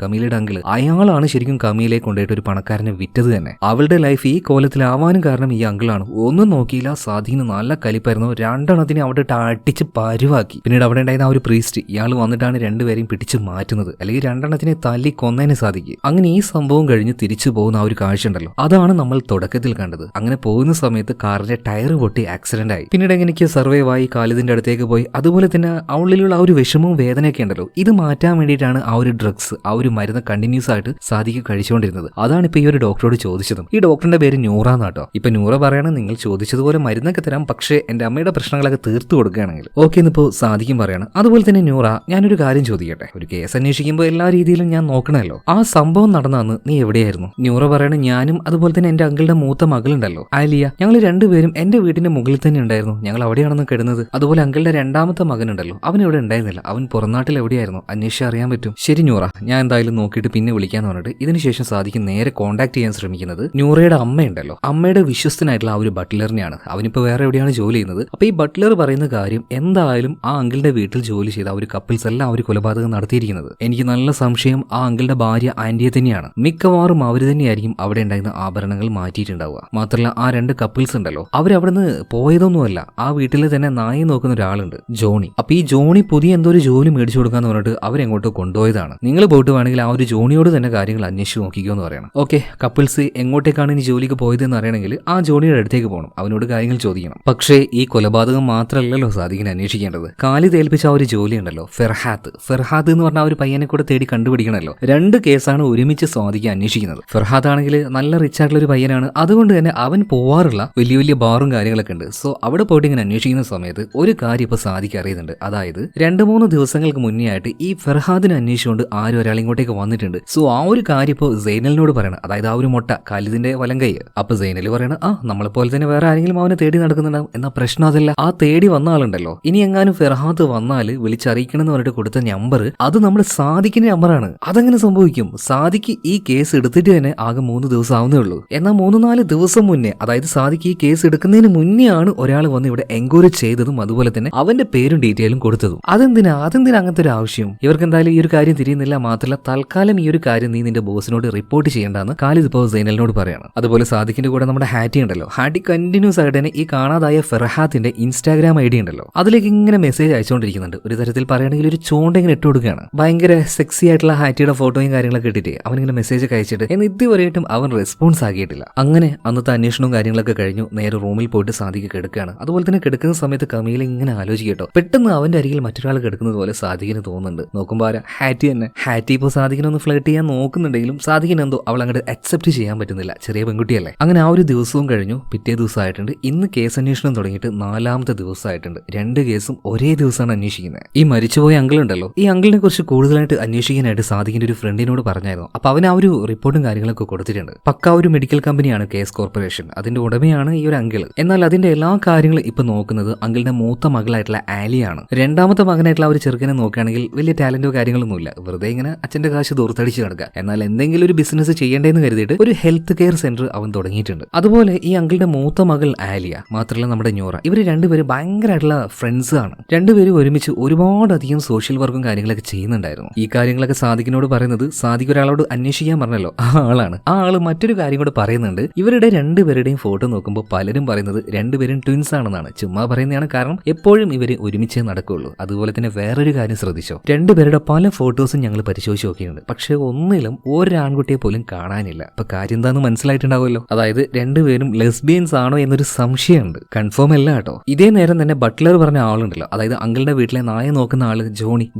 കമീലയുടെ അങ്കിള്, അയാളാണ് ശരിക്കും കമീലയെ കൊണ്ടുപോയിട്ട് ഒരു പണക്കാരനെ വിറ്റത് തന്നെ. അവളുടെ ലൈഫ് ഈ കോലത്തിലാവാനും കാരണം ഈ അങ്കിളാണ്. ഒന്നും നോക്കിയില്ല, സാദിഖിന് നല്ല കലിപ്പായിരുന്നു. 2 എണ്ണത്തിനെ അവിടെ അടിച്ച് പരുവാക്കി. പിന്നീട് അവിടെ ഉണ്ടായിരുന്ന ആ ഒരു പ്രീസ്റ്റ്, ഇയാൾ വന്നിട്ടാണ് രണ്ടുപേരെയും പിടിച്ച് മാറ്റുന്നത്. അല്ലെങ്കിൽ 2 എണ്ണത്തിനെ തല്ലി കൊന്നതിന് സാധിക്കും. അങ്ങനെ ഈ സംഭവം കഴിഞ്ഞ് തിരിച്ചു പോകുന്ന ആ ഒരു കാഴ്ച ഉണ്ടല്ലോ, അതാണ് നമ്മൾ തുടക്കത്തിൽ കണ്ടത്. അങ്ങനെ പോകുന്ന സമയത്ത് കാറിന്റെ ടയർ പൊട്ടി ആക്സിഡന്റ് ആയി. പിന്നീട് എങ്ങനെയൊക്കെ സർവൈവ് ആയി ഖാലിദിന്റെ അടുത്തേക്ക് പോയി. അതുപോലെ തന്നെ അവളിലുള്ള ആ ഒരു വിഷമവും വേദനയൊക്കെ ഉണ്ടല്ലോ, ഇത് മാറ്റാൻ വേണ്ടിയിട്ടാണ് ആ ഒരു ഡ്രഗ്സ്, ആ ഒരു മരുന്ന് കണ്ടിന്യൂസ് ആയിട്ട് സാദിഖ് കഴിച്ചുകൊണ്ടിരുന്നത്. അതാണ് ഇപ്പൊ ഈ ഒരു ഡോക്ടറോട് ചോദിച്ചതും. ഈ ഡോക്ടറിന്റെ പേര് നൂറ എന്നാട്ടോ. ഇപ്പൊ നൂറ പറയാണ്, നിങ്ങൾ ചോദിച്ചതുപോലെ മരുന്നൊക്കെ തരാം, പക്ഷേ എന്റെ അമ്മയുടെ പ്രശ്നങ്ങളൊക്കെ തീർത്തു കൊടുക്കുകയാണെങ്കിൽ ഓക്കെ എന്നിപ്പോ സാദിഖും പറയാണ്. അതുപോലെ തന്നെ നൂറ, ഞാനൊരു കാര്യം ചോദിക്കട്ടെ, ഒരു കേസ് അന്വേഷിക്കുമ്പോൾ എല്ലാ രീതിയിലും ഞാൻ നോക്കണമല്ലോ, ആ സംഭവം നടന്നന്ന് നീ എവിടെയായിരുന്നു? നൂറ പറയണ, ഞാനും അതുപോലെ തന്നെ എന്റെ അങ്കിളുടെ മൂത്ത മകളുണ്ടല്ലോ ആലിയ, ഞങ്ങൾ രണ്ടുപേരും എന്റെ വീടിന്റെ മുകളിൽ തന്നെ ഉണ്ടായിരുന്നു. ഞങ്ങൾ അവിടെയാണെന്ന് കിടന്നത്. അതുപോലെ അങ്കിളുടെ 2ാമത്തെ മകനുണ്ടല്ലോ, അവൻ ഇവിടെ ഉണ്ടായിരുന്നില്ല, അവൻ പുറംനാട്ടിൽ എവിടെയായിരുന്നു, അന്വേഷിച്ച് അറിയാൻ പറ്റും. ശരി നൂറ, ഞാൻ എന്തായാലും നോക്കിയിട്ട് പിന്നെ വിളിക്കാന്ന് പറഞ്ഞിട്ട് ഇതിനുശേഷം സാദിഖ് നേരെ കോൺടാക്ട് ചെയ്യാൻ ശ്രമിക്കുന്നത് നൂറയുടെ അമ്മയുണ്ടല്ലോ, അമ്മയുടെ വിശ്വസ്തനായിട്ടുള്ള ആ ഒരു ബട്ട്ലറിനെയാണ്. അവനിപ്പോ വേറെ എവിടെയാണ് ജോലി ചെയ്യുന്നത്. അപ്പൊ ഈ ബട്ട്ലർ പറയുന്ന കാര്യം, എന്തായാലും ആ അങ്കിളുടെ വീട്ടിൽ ജോലി ചെയ്ത ആ ഒരു കപ്പിൾസ് എല്ലാം ആ ഒരു കൊലപാതകം നടത്തിയിരിക്കുന്നത്. എനിക്ക് നല്ല സംശയം ആ അങ്കിളുടെ ഭാര്യ ആന്റിയെ തന്നെയാണ്. മിക്കവാറും അവര് തന്നെയായിരിക്കും അവിടെ ഉണ്ടായിരുന്ന ആഭരണങ്ങൾ മാറ്റിയിട്ടുണ്ടാവുക. മാത്രമല്ല ആ 2 കപ്പിൾസ് ഉണ്ടല്ലോ, അവരവിടുന്ന് പോയതൊന്നുമല്ല, ആ വീട്ടിൽ തന്നെ നായി നോക്കുന്ന ഒരാളുണ്ട്, ജോണി. അപ്പൊ ഈ ജോണി പുതിയ എന്തോ ഒരു ജോലി മേടിച്ചു കൊടുക്കാന്ന് പറഞ്ഞിട്ട് അവരെങ്ങോട്ടോ കൊണ്ടുപോയതാണ്. നിങ്ങൾ പോയിട്ട് വേണമെങ്കിൽ ആ ഒരു ജോണിയോട് തന്നെ കാര്യങ്ങൾ അന്വേഷിച്ച് നോക്കിക്കോ എന്ന് പറയണം. ഓക്കെ, കപ്പിൾസ് എങ്ങോട്ടേക്കാണ് ഇനി ജോലിക്ക് പോയതെന്ന് അറിയണമെങ്കിൽ ആ ജോണിയുടെ അടുത്തേക്ക് പോകണം, അവനോട് കാര്യങ്ങൾ ചോദിക്കണം. പക്ഷേ ഈ കൊലപാതകം മാത്രമല്ലല്ലോ സാദിഖിനെ അന്വേഷിക്കേണ്ടത്. ഖാലിദ് ഏൽപ്പിച്ച ആ ഒരു ജോലി ഉണ്ടല്ലോ, ഫെർഹാദ് എന്ന് പറഞ്ഞ ആ ഒരു പയ്യനെ കൂടെ തേടി കണ്ടുപിടിക്കണമല്ലോ. 2 കേസാണ് ഒരുമിച്ച് സാദിഖ് അന്വേഷിക്കുന്നത്. ഫെർഹാദ് ആണെങ്കിൽ നല്ല റിച്ച് ആയിട്ടുള്ള ഒരു പയ്യനാണ്, അതുകൊണ്ട് തന്നെ അവൻ പോവാറുള്ള വലിയ വലിയ ബാറും കാര്യങ്ങളൊക്കെ ഉണ്ട്. സോ അവിടെ പോയിട്ട് ഇങ്ങനെ അന്വേഷിക്കുന്ന സമയത്ത് ഒരു കാര്യം ഇപ്പൊ സാദിഖ് അറിയുന്നുണ്ട്. അതായത് 2-3 ദിവസങ്ങൾക്ക് മുന്നേ ആയിട്ട് ഈ ഫെർഹാദിനെ അന്വേഷിച്ചുകൊണ്ട് ആരും ഒരാൾ ഇങ്ങോട്ടേക്ക് വന്നിട്ടുണ്ട്. സോ ആ ഒരു കാര്യം ഇപ്പോൾ സൈനലിനോട് പറയണം, അതായത് ആ ഒരു മൊട്ട ഖാലിദിന്റെ വലങ്കൈ. അപ്പൊ സൈനൽ പറയണം, നമ്മളെ പോലെ തന്നെ വേറെ ആരെങ്കിലും അവനെ തേടി നടക്കുന്നുണ്ടാവും. എന്നാ പ്രശ്നം അതല്ല, ആ തേടി വന്ന ആളുണ്ടല്ലോ, ഇനി എങ്ങാനും ഫെർഹാദ് വന്നാൽ വിളിച്ചറിയിക്കണം എന്ന് പറഞ്ഞിട്ട് കൊടുത്ത നമ്പർ അത് നമ്മുടെ സാദിഖിന്റെ നമ്പറാണ്. അതെങ്ങനെ സംഭവിക്കും? സാദിഖ് ഈ കേസ് എടുത്തിട്ട് തന്നെ ആകെ 3 ദിവസം ആവുന്നേ ഉള്ളൂ. എന്നാൽ 3-4 ദിവസം മുന്നേ, അതായത് സാദിഖ് ഈ കേസ് എടുക്കുന്നതിന് മുന്നേ ആണ് ഒരാൾ വന്ന് ഇവിടെ എൻക്വയറി ചെയ്തതും അതുപോലെ തന്നെ അവന്റെ പേരും ഡീറ്റെയിലും കൊടുത്തതും. അതെന്തിനാ അങ്ങനത്തെ ഒരു ആവശ്യം? ഇവർക്ക് എന്തായാലും ഈ ഒരു കാര്യം തിരിയുന്നില്ല. മാത്രമല്ല തൽക്കാലം ഈ ഒരു കാര്യം നീ നിന്റെ ബോസിനോട് റിപ്പോർട്ട് ചെയ്യേണ്ടെന്ന് ഖാലിദ് ഇപ്പോൾ സൈനലിനോട് പറയാണ്. അതുപോലെ സാദിഖിന്റെ കൂടെ നമ്മുടെ ഹാറ്റി ഉണ്ടല്ലോ, ഹാറ്റി കണ്ടിന്യൂസ് ആയിട്ട് തന്നെ ഈ കാണാതായ ഫെർഹാത്തിന്റെ ഇൻസ്റ്റാഗ്രാം ID ഉണ്ടല്ലോ, അതിലേക്ക് ഇങ്ങനെ മെസ്സേജ് അയച്ചുകൊണ്ടിരിക്കുന്നുണ്ട്. ഒരു തരത്തിൽ പറയുകയാണെങ്കിൽ ഒരു ചോണ്ട ഇങ്ങനെ ഇട്ട് കൊടുക്കുകയാണ്. ഭയങ്കര സെക്സി ആയിട്ടുള്ള ഹാറ്റിയുടെ ഫോട്ടോയും കാര്യങ്ങളൊക്കെ ഇട്ടിട്ട് അവനിങ്ങനെ മെസ്സേജ് അയച്ചിട്ട് എന്ന് ഇതുവരെയായിട്ടും അവൻ റെസ്പോൺസ് ആക്കിയിട്ടില്ല. അങ്ങനെ അന്നത്തെ അന്വേഷണവും കാര്യങ്ങളൊക്കെ കഴിഞ്ഞു. നേരെ റൂമിൽ പോയിട്ട് സാദിഖ് കിടക്കുകയാണ്. അതുപോലെ തന്നെ കിടക്കുന്ന സമയത്ത് കമീല ഇങ്ങനെ ആലോചിക്കട്ടോ, പെട്ടെന്ന് അവന്റെ അരികിൽ മറ്റൊരാൾ കിടക്കുന്നത് പോലെ സാദിഖിന് തോന്നുന്നുണ്ട്. നോക്കുമ്പോൾ ഹാറ്റി തന്നെ. ഹാറ്റി ഇപ്പോൾ സാദിഖിനൊന്ന് ഫ്ലർട്ട് ചെയ്യാൻ നോക്കുന്നുണ്ടെങ്കിലും സാദിഖിന് എന്തോ അവൾ അങ്ങോട്ട് അക്സെപ്റ്റ് ചെയ്യാൻ പറ്റുന്നില്ല, ചെറിയ പെൺകുട്ടിയല്ലേ. അങ്ങനെ ആ ഒരു ദിവസവും കഴിഞ്ഞു. പിറ്റേ ദിവസമായിട്ടുണ്ട്. ഇന്ന് കേസ് കേസന്വേഷണം തുടങ്ങിയിട്ട് 4ാമത്തെ ദിവസമായിട്ടുണ്ട്. 2 കേസും ഒരേ ദിവസമാണ് അന്വേഷിക്കുന്നത്. ഈ മരിച്ചുപോയ അങ്കിൾ ഉണ്ടല്ലോ, ഈ അങ്കിളിനെ കുറിച്ച് കൂടുതലായിട്ട് അന്വേഷിക്കാനായിട്ട് സാദിഖിന്റെ ഒരു ഫ്രണ്ടിനോട് പറഞ്ഞായിരുന്നു. അപ്പൊ അവൻ ആ ഒരു റിപ്പോർട്ടും കാര്യങ്ങളൊക്കെ കൊടുത്തിട്ടുണ്ട്. പക്ക ഒരു മെഡിക്കൽ കമ്പനിയാണ് കേസ് കോർപ്പറേഷൻ, അതിന്റെ ഉടമയാണ് ഈ ഒരു അങ്കിൾ. എന്നാൽ അതിന്റെ എല്ലാ കാര്യങ്ങളും ഇപ്പൊ നോക്കുന്നത് അങ്കിളിന്റെ മൂത്ത മകളായിട്ടുള്ള ആലിയാണ്. 2ാമത്തെ മകനായിട്ടുള്ള ഒരു ചെറുക്കനെ നോക്കുകയാണെങ്കിൽ വലിയ ടാലന്റോ കാര്യങ്ങളൊന്നുമില്ല, വെറുതെ ഇങ്ങനെ അച്ഛന്റെ കാശ് ദൂർത്തടിച്ച് കിടക്കുക. എന്നാൽ എന്തെങ്കിലും ഒരു ബിസിനസ് ചെയ്യേണ്ടതെന്ന് കരുതിയിട്ട് ഒരു ഹെൽത്ത് കെയർ സെന്റർ അവൻ തുടങ്ങിയിട്ടുണ്ട്. അതുപോലെ ഈ അങ്കിളുടെ മൂത്ത മകൾ ആലിയ, മാത്രമല്ല നമ്മുടെ ഞോറ, ഇവര് രണ്ടുപേരും ഭയങ്കരമായിട്ടുള്ള ഫ്രണ്ട്സ് ആണ്. രണ്ടുപേരും ഒരുമിച്ച് ഒരുപാടധികം സോഷ്യൽ വർക്കും കാര്യങ്ങളൊക്കെ ചെയ്യുന്നുണ്ടായിരുന്നു. ഈ കാര്യങ്ങളൊക്കെ സാദിഖിനോട് പറയുന്നത്, സാദിഖ് ഒരാളോട് അന്വേഷിക്കാൻ പറഞ്ഞല്ലോ, ആ ആളാണ്. ആ ആള് മറ്റൊരു കാര്യം കൂടെ പറയുന്നുണ്ട്. ഇവരുടെ രണ്ടുപേരുടെയും ഫോട്ടോ നോക്കുമ്പോൾ പലരും പറയുന്നത് രണ്ടുപേരും ട്വിൻസ് ആണെന്നാണ്. ചുമ്മാ പറയുന്നതാണ്, കാരണം എപ്പോഴും ഇവര് ഒരുമിച്ചേ നടക്കുള്ളൂ. അതുപോലെ തന്നെ വേറൊരു കാര്യം ശ്രദ്ധിച്ചോ, രണ്ടുപേരുടെ പല ഫോട്ടോസും ഞങ്ങൾ പരിശോധിച്ച് നോക്കിയിട്ടുണ്ട്. പക്ഷെ ഒന്നിലും ഒരു ആൺകുട്ടിയെ പോലും കാണാനില്ല. അപ്പൊ കാര്യം എന്താന്ന് മനസ്സിലായിട്ടുണ്ടാവുമല്ലോ. അതായത് രണ്ടുപേരും ലെസ്ബിയൻസ് ആണോ എന്നൊരു സംശയമുണ്ട്. കൺഫേം അല്ല കേട്ടോ. ഇതേ നേരം തന്നെ ബട്ട്ലർ പറഞ്ഞ ആളുണ്ടല്ലോ, അതായത് അങ്കിളുടെ വീട്ടിലെ നായ നോക്കുന്ന ആള്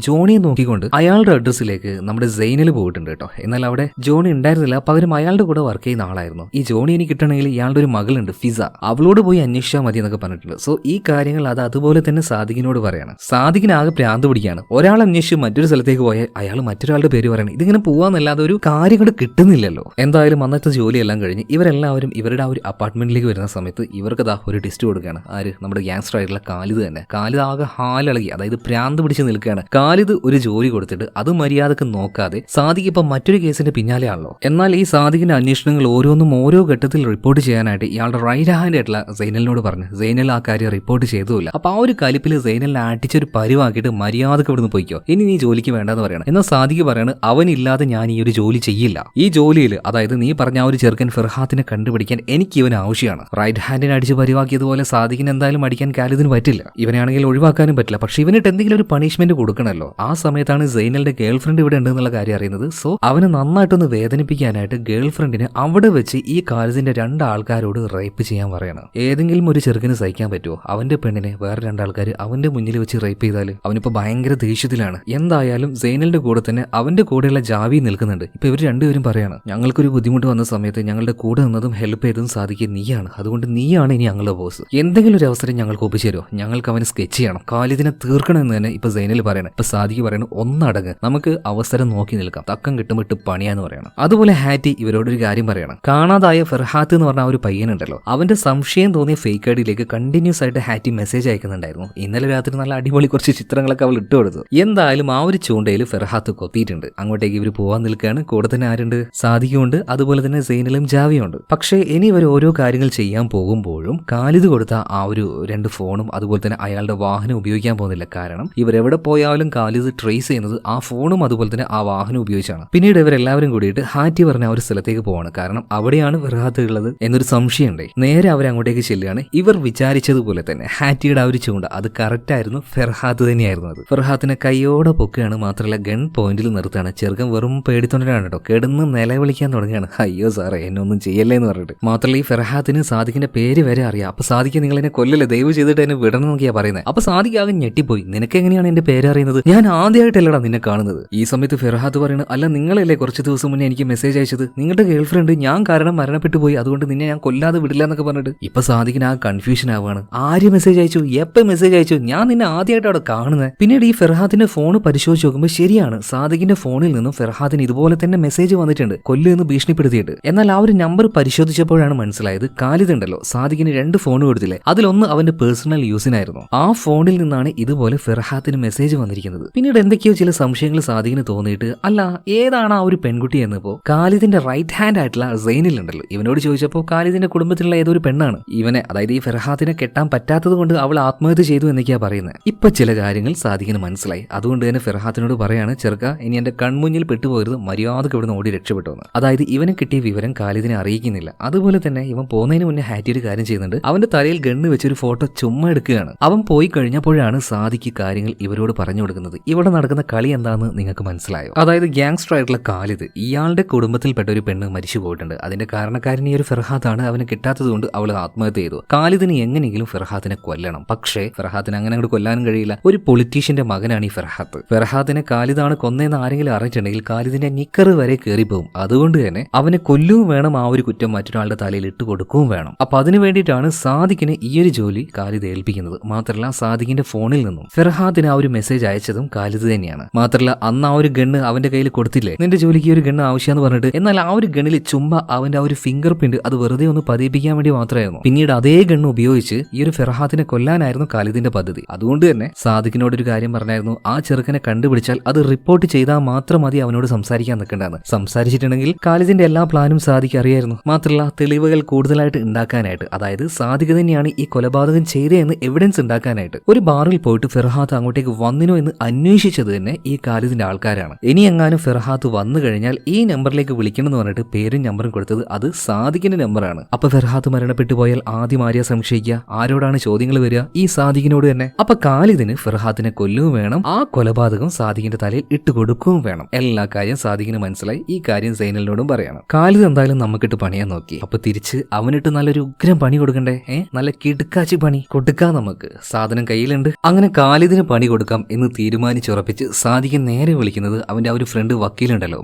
ജോണിയെ നോക്കിക്കൊണ്ട് അയാളുടെ അഡ്രസ്സിലേക്ക് നമ്മുടെ സൈനൽ പോയിട്ടുണ്ട് കേട്ടോ. എന്നാൽ അവിടെ ജോണി ഉണ്ടായിരുന്നില്ല, പകരം അയാളുടെ കൂടെ വർക്ക് ചെയ്യുന്ന ആളായിരുന്നു. ഈ ജോണി എനിക്ക് കിട്ടണമെങ്കിൽ ഇയാളുടെ ഒരു മകളുണ്ട് ഫിസ, അവളോട് പോയി അന്വേഷിച്ചാൽ മതി എന്നൊക്കെ പറഞ്ഞിട്ടുണ്ട്. സോ ഈ കാര്യങ്ങൾ അത് അതുപോലെ തന്നെ സാദിഖിനോട് പറയാണ്. സാദിഖിന് ആകെ ഭ്രാന്ത് പിടിക്കുകയാണ്. ഒരാൾ അന്വേഷിച്ച് മറ്റൊരു സ്ഥലത്തേക്ക് പോയാൽ അയാൾ മറ്റൊരാളുടെ പേര് പറയണം. ഇതിങ്ങനെ പോവാന്നല്ലാതെ ഒരു കാര്യം കൂടെ കിട്ടുന്നില്ലല്ലോ. എന്തായാലും അന്നത്തെ ജോലിയെല്ലാം കഴിഞ്ഞ് ഇവരെല്ലാവരും ഇവരുടെ ആ ഒരു അപ്പാർട്ട്മെന്റിലേക്ക് വരുന്ന സമയത്ത് ഇവർക്ക് ഒരു ടിസ്റ്റ് കൊടുക്കുകയാണ്. ആര്? നമ്മുടെ ഗ്യാങ്സ്റ്റർ ആയിട്ടുള്ള ഖാലിദ് തന്നെ. ഖാലിദ് ആകെ ഹാലിളകി, അതായത് ഭ്രാന്ത് പിടിച്ച് നിൽക്കുകയാണ്. ഖാലിദ് ഒരു ജോലി കൊടുത്തിട്ട് അത് മര്യാദക്ക് നോക്കാതെ സാദിഖ് ഇപ്പൊ മറ്റൊരു കേസിന്റെ പിന്നാലെയാണല്ലോ. എന്നാൽ ഈ സാദിഖിന്റെ അന്വേഷണങ്ങൾ ഓരോന്നും ഓരോ ഘട്ടത്തിൽ റിപ്പോർട്ട് ചെയ്യാനായിട്ട് ഇയാളുടെ റൈറ്റ് ഹാൻഡ് ആയിട്ടുള്ള സൈനലിനോട് പറഞ്ഞു. സൈനൽ ആ കാര്യം റിപ്പോർട്ട് ചെയ്തുമില്ല. അപ്പൊ ആ ഒരു കലിപ്പിൽ സൈനലിനെ അടിച്ചൊരു പരിവാക്കിയിട്ട് മര്യാദക്ക് ഇവിടുന്ന് പോയിക്കോ, ഇനി നീ ജോലിക്ക് വേണ്ടെന്ന് പറയണം. എന്നാൽ സാദിഖ് പറയാണ്, അവനില്ലാതെ ഞാൻ ഈ ഒരു ജോലി ചെയ്യില്ല. ഈ ജോലിയിൽ, അതായത് നീ പറഞ്ഞ ആ ഒരു ചെറുക്കൻ ഫിർഹാത്തിനെ കണ്ടുപിടിക്കാൻ എനിക്ക് ഇവന് ആവശ്യമാണ്. റൈറ്റ് ഹാൻഡിനെ അടിച്ച് പരിവാക്കിയതുപോലെ സാദിഖിന് എന്തായാലും അടിക്കാൻ ഖാലിദിന് പറ്റില്ല. ഇവനാണെങ്കിൽ ഒഴിവാക്കാനും പറ്റില്ല. പക്ഷെ ഇവനിട്ട് എന്തെങ്കിലും ഒരു പണിഷ്മെന്റ് കൊടുക്കണമല്ലോ. ആ സമയത്താണ് സൈനലിന്റെ ഗേൾ ഫ്രണ്ട് ഇവിടെ ഉണ്ടെന്നുള്ള കാര്യം അറിയുന്നത്. സോ അവനെ നന്നായിട്ടൊന്ന് വേദനിപ്പിക്കാനായിട്ട് ഗേൾ ഫ്രണ്ടിന് അവിടെ വെച്ച് ഈ ഖാലിദിന്റെ 2 ആൾക്കാരോട് റേപ്പ് ചെയ്യാൻ പറയണം. ഏതെങ്കിലും ഒരു ചെറുക്കിന് സഹിക്കാൻ പറ്റുമോ അവന്റെ പെണ്ണിനെ വേറെ 2 ആൾക്കാർ അവന്റെ മുന്നിൽ വെച്ച് റേപ്പ് ചെയ്താൽ? അവനിപ്പോ ഭയങ്കര ദേഷ്യത്തിലാണ്. എന്തായാലും സൈനലിന്റെ കൂടെ തന്നെ അവന്റെ കൂടെയുള്ള ജാവി നിൽക്കുന്നുണ്ട്. ഇപ്പൊ ഇവർ രണ്ടുപേരും പറയാണ്, ഞങ്ങൾക്കൊരു ബുദ്ധിമുട്ട് വന്ന സമയത്ത് ഞങ്ങളുടെ കൂടെ നിന്നതും ഹെൽപ്പ് ചെയ്തതും സാധിക്കുക നീയാണ്, അതുകൊണ്ട് നീയാണ് ഇനി ഞങ്ങളുടെ ബോസ്. എന്തെങ്കിലും ഒരു അവസരം ഞങ്ങൾക്ക് ഒപ്പിച്ചേരോ, ഞങ്ങൾക്ക് അവന് സ്കെച്ച് ചെയ്യണം, ഖാലിദിനെ തീർക്കണമെന്ന് തന്നെ ഇപ്പൊ സൈനൽ പറയണം. ഇപ്പൊ സാദിഖ് പറയണം, ഒന്നടങ്ങ്, നമുക്ക് അവസരം നോക്കി നിൽക്കാം, തക്കം കിട്ടുമിട്ട് പണിയാന്ന് പറയണം. അതുപോലെ ഹാറ്റി ഇവരോടൊരു കാര്യം പറയണം. കാണാതായ ഫെർഹാത്ത് എന്ന് പറഞ്ഞ ആ ഒരു പയ്യനുണ്ടല്ലോ, അവന്റെ സംശയം തോന്നിയ ഫേക്ക് ഐഡിയിലേക്ക് കണ്ടിന്യൂസ് ആയിട്ട് ഹാറ്റി മെസ്സേജ് അയക്കുന്നുണ്ടായിരുന്നു. ഇന്നലെ രാത്രി നല്ല അടിപൊളി കുറച്ച് ചിത്രങ്ങളൊക്കെ അവൾ ഇട്ട് കൊടുത്തു. എന്തായാലും ആ ഒരു ചൂണ്ടയിൽ ഫെർഹാത്ത് കൊത്തിയിട്ടുണ്ട്. അങ്ങോട്ടേക്ക് ഇവർ പോവാൻ നിൽക്കുകയാണ്. കൂടെ തന്നെ ആരുണ്ട്? സാദിഖുണ്ട്, അതുപോലെ തന്നെ സൈനലും ജാവിയുണ്ട്. പക്ഷേ ഇനി ഇവർ ഓരോ കാര്യങ്ങൾ ചെയ്യാൻ പോകുമ്പോഴും ഖാലിദ് കൊടുത്ത ആ ഒരു 2 ഫോണും അതുപോലെ തന്നെ അയാളുടെ വാഹനം ഉപയോഗിക്കാൻ പോകുന്നില്ല. കാരണം ഇവരെവിടെ പോയാലും ഖാലിദ് ട്രേസ് ചെയ്യുന്നത് ആ ഫോണും അതുപോലെ തന്നെ ആ വാഹനം ഉപയോഗിച്ചാണ്. പിന്നീട് ഇവരെല്ലാവരും കൂടിയിട്ട് ഹാറ്റി പറഞ്ഞ ആ ഒരു സ്ഥലത്തേക്ക് പോവാണ്. കാരണം അവിടെയാണ് ഫെർഹാത്ത് ഉള്ളത് എന്നൊരു സംശയമുണ്ട്. നേരെ അവർ അങ്ങോട്ടേക്ക് ചെല്ലുകയാണ്. ഇവർ വിചാരിച്ചതുപോലെ തന്നെ ഹാറ്റിയുടെ ആ ഒരു ചൂണ്ട അത് കറക്റ്റ് ആയിരുന്നു, ഫെർഹാത്ത് തന്നെയായിരുന്നു അത്. ഫെർഹാത്തിനെ കൈയോടെ പൊക്കുകയാണ്. മാത്രമല്ല ഗൺ പോയിന്റിൽ നിർത്തുകയാണ്. ചെറുക്കൻ വെറും പേടിത്തൊണ്ടരാണ് കേട്ടോ. കിടന്ന് നിലവിളിക്കാൻ തുടങ്ങുകയാണ്. അയ്യോ സാറേ എന്നെ ഒന്നും ചെയ്യല്ലേ എന്ന് പറഞ്ഞിട്ട്. മാത്രമല്ല ഈ ഫെർഹാത്തിന് സാദിഖിന്റെ പേര് വരെ അറിയാം. അപ്പൊ സാദിഖ് നിങ്ങൾ എന്നെ കൊല്ലല്ലേ, ദയവ് ചെയ്തിട്ട് എന്നെ വിടണം എന്നൊക്കെയാ പറയുന്നത്. അപ്പൊ സാദിഖ് ആകെ ഞെട്ടിപ്പോയി. നിനക്ക് എങ്ങനെയാണ് എന്റെ പേര് അറിയുന്നത്? ഞാൻ ആദ്യമായിട്ടല്ലടാ നിന്നെ കാണുന്നത്. ഈ സമയത്ത് ഫെർഹാത്ത് പറയുന്നത്, അല്ല നിങ്ങളല്ലേ കുറച്ച് ദിവസം മുന്നേ എനിക്ക് മെസ്സേജ് അയച്ചത്, നിങ്ങളുടെ ഗേൾ ഫ്രണ്ട് ഞാൻ കാരണം മരണപ്പെട്ടു പോയി, അതുകൊണ്ട് നിന്നെ ഞാൻ കൊല്ലാതെ വിടില്ല എന്നൊക്കെ പറഞ്ഞിട്ട്. ഇപ്പൊ സാദിഖിന് ആ കൺഫ്യൂഷൻ ആവുകയാണ്. ആര് മെസ്സേജ് അയച്ചു, എപ്പോ മെസ്സേജ് അയച്ചു, ഞാൻ നിന്നെ ആദ്യമായിട്ട് അവിടെ കാണുന്നത്. പിന്നീട് ഈ ഫെർഹാത്തിന്റെ ഫോൺ പരിശോധിച്ച് നോക്കുമ്പോൾ ശരിയാണ്, സാദിഖിന്റെ ഫോണിൽ നിന്നും ഫെർഹാത്തിന് ഇതുപോലെ തന്നെ മെസ്സേജ് വന്നിട്ടുണ്ട്, കൊല്ലുമെന്ന് ഭീഷണിപ്പെടുത്തിയിട്ട്. എന്നാൽ ആ ഒരു നമ്പർ പരിശോധിച്ചപ്പോഴാണ് മനസ്സിലായത്, ഖാലിദ് ഉണ്ടല്ലോ സാദിഖിന് 2 ഫോൺ കൊടുത്തില്ലേ, അതിലൊന്ന് അവന്റെ പേഴ്സണൽ യൂസിനായിരുന്നു. ആ ഫോണിൽ നിന്നാണ് ഇതുപോലെ ഫെർഹാത്തിന് മെസ്സേജ് വന്നിരിക്കുന്നത്. പിന്നീട് എന്തൊക്കെയോ ചില സംശയങ്ങൾ സാദിഖിന് തോന്നിയിട്ട്, അല്ല ഏതാണ് ആ ഒരു പെൺകുട്ടി എന്നപ്പോ ഖാലിദിന്റെ റൈറ്റ് ഹാൻഡ് ആയിട്ടുള്ള സൈനിൽ ഉണ്ടല്ലോ, ഇവനോട് ചോദിച്ചപ്പോൾ ഖാലിദിന്റെ കുടുംബത്തിലുള്ള ഏതൊരു പെണ്ണാണ്. ഇവനെ, അതായത് ഈ ഫെർഹാത്തിനെ കെട്ടാൻ പറ്റാത്തത് കൊണ്ട് അവൾ ആത്മഹത്യ ചെയ്തു എന്നൊക്കെയാ പറയുന്നത്. ഇപ്പൊ ചില കാര്യങ്ങൾ സാദിഖിന് മനസ്സിലായി. അതുകൊണ്ട് തന്നെ ഫെർഹാത്തിനോട് പറയാണ്, ചെറുക്ക ഇനി എന്റെ കൺമുന്നിൽ പെട്ടുപോകരുത്, മര്യാദക്ക് ഇവിടുന്ന് ഓടി രക്ഷപ്പെട്ടു. അതായത് ഇവനെ കിട്ടിയ വിവരം ഖാലിദിനെ അറിയിക്കുന്നില്ല. അതുപോലെ തന്നെ ഇവൻ പോകുന്നതിന് മുന്നേ ഹാറ്റി ഒരു കാര്യം ചെയ്യുന്നുണ്ട്. അവന്റെ തലയിൽ ഗണ്ണ് വെച്ചൊരു ഫോട്ടോ ചുമ്മാ എടുക്കുകയാണ്. അവൻ പോയി കഴിഞ്ഞപ്പോഴാണ് സാദിഖ് കാര്യങ്ങൾ ഇവരോട് പറഞ്ഞു കൊടുക്കുന്നത്. ഇവിടെ നടക്കുന്ന കളി എന്താണെന്ന് നിങ്ങൾക്ക് മനസ്സിലായോ? അതായത് ഗ്യാങ്സ്റ്റർ ആയിട്ടുള്ള ഖാലിദ്, ഇയാളുടെ കുടുംബത്തിൽപ്പെട്ട ഒരു പെണ്ണ് മരിച്ചു പോയിട്ടുണ്ട്. അതിന്റെ കാരണക്കാരൻ ഈ ഒരു ഫെർഹാത്താണ്. അവന് കിട്ടാത്തത് കൊണ്ട് അവൾ ആത്മഹത്യ ചെയ്തു. ഖാലിദിന് എങ്ങനെയെങ്കിലും ഫെർഹാത്തിനെ കൊല്ലണം. പക്ഷേ ഫെർഹാത്തിനെ അങ്ങനെ അങ്ങോട്ട് കൊല്ലാനും കഴിയില്ല. ഒരു പൊളിറ്റീഷ്യന്റെ മകനാണ് ഈ ഫെർഹാത്ത്. ഫെർഹാത്തിനെ ഖാലിദാണ് കൊന്നതെന്ന് ആരെങ്കിലും അറിഞ്ഞിട്ടുണ്ടെങ്കിൽ ഖാലിദിന്റെ നിക്കറ് വരെ കയറിപ്പോകും. അതുകൊണ്ട് തന്നെ അവനെ കൊല്ലുകയും വേണം, ആ ഒരു കുറ്റം മറ്റൊരാളുടെ തലയിൽ ഇട്ട് കൊടുക്കുകയും വേണം. അപ്പൊ അതിനു വേണ്ടിയിട്ടാണ് സാദിഖിന് ഈ ഒരു ജോലി ഖാലിദ് ഏൽപ്പിക്കുന്നത്. മാത്രമല്ല സാദിഖിന്റെ ഫോണിൽ നിന്നും ഫെർഹാദിന് ആ ഒരു മെസ്സേജ് അയച്ചതും ഖാലിദ് തന്നെയാണ്. മാത്രമല്ല അന്ന് ആ ഒരു ഗണ്ണ് അവന്റെ കയ്യിൽ കൊടുത്തില്ലേ, നിന്റെ ജോലിക്ക് ഒരു ഗണ്ണ് ആവശ്യമെന്ന് പറഞ്ഞിട്ട്. എന്നാൽ ആ ഒരു ഗണ്ണിൽ ചുമ്മാ അവന്റെ ആ ഒരു ഫിംഗർ പ്രിന്റ് അത് വെറുതെ ഒന്ന് പതിപ്പിക്കാൻ വേണ്ടി മാത്രമായിരുന്നു. പിന്നീട് അതേ ഗണ്ണ് ഉപയോഗിച്ച് ഈ ഒരു ഫെർഹാദിനെ കൊല്ലാനായിരുന്നു ഖാലിദിന്റെ പദ്ധതി. അതുകൊണ്ട് തന്നെ സാദിഖിനോട് ഒരു കാര്യം പറഞ്ഞായിരുന്നു, ആ ചെറുക്കനെ കണ്ടുപിടിച്ചാൽ അത് റിപ്പോർട്ട് ചെയ്താൽ മാത്രം മതി അവനോട് സംസാരിക്കാൻ നിൽക്കേണ്ടതെന്ന്. സംസാരിച്ചിട്ടുണ്ടെങ്കിൽ ഖാലിദിന്റെ എല്ലാ പ്ലാനും സാദിഖ് അറിയായിരുന്നു. മാത്രമല്ല തെളിവുകൾ കൂടുതലായിട്ട് ഉണ്ടാക്കാനായിട്ട്, അതായത് സാദിഖ് തന്നെയാണ് ഈ കൊലപാതകം ചെയ്തതെന്ന് എവിഡൻസ് ഉണ്ടാക്കാനായിട്ട് ഒരു ബാറിൽ പോയിട്ട് ഫെർഹാദ് അങ്ങോട്ടേക്ക് വന്നിനോ എന്ന് അന്വേഷിച്ചത് തന്നെ ഈ ഖാലിദിന്റെ ആൾക്കാരാണ്. ഇനി എങ്ങാനും ഫെർഹാദ് വന്നു കഴിഞ്ഞാൽ ഈ നമ്പറിലേക്ക് വിളിക്കണം എന്ന് പറഞ്ഞിട്ട് പേരും നമ്പറും കൊടുത്തത് അത് സാദിഖിന്റെ നമ്പറാണ്. അപ്പൊ ഫെർഹാദ് മരണപ്പെട്ടു പോയാൽ ആദ്യം ആരെയാ സംശയിക്കുക? ആരോടാണ് ചോദ്യങ്ങൾ വരിക? ഈ സാദിഖിനോട് തന്നെ. അപ്പൊ ഖാലിദിന് ഫെർഹാദിനെ കൊല്ലുകയും വേണം, ആ കൊലപാതകം സാദിഖിന്റെ തലയിൽ ഇട്ടുകൊടുക്കുകയും വേണം. എല്ലാ കാര്യം സാദിഖിന് മനസ്സിലായി. ഈ കാര്യം സൈനലിനോടും പറയണം. ഖാലിദ് എന്തായാലും നമുക്കിട്ട് പണിയാൻ നോക്കി. അപ്പൊ തിരിച്ച് അവനിട്ട് നല്ലൊരു ഉഗ്രം പണി കൊടുക്കണ്ടേ? നല്ല കിടുക്കാച്ചി പണി കൊടുക്കാം, നമുക്ക് സാധനം കയ്യിലുണ്ട്. അങ്ങനെ ഖാലിദിന് പണി കൊടുക്കാം എന്ന് തീരുമാനിച്ചുറപ്പിച്ച് സാദിഖ് നേരെ വിളിക്കുന്നത് അവന്റെ ആ ഒരു ഫ്രണ്ട് വക്കീലുണ്ടല്ലോ,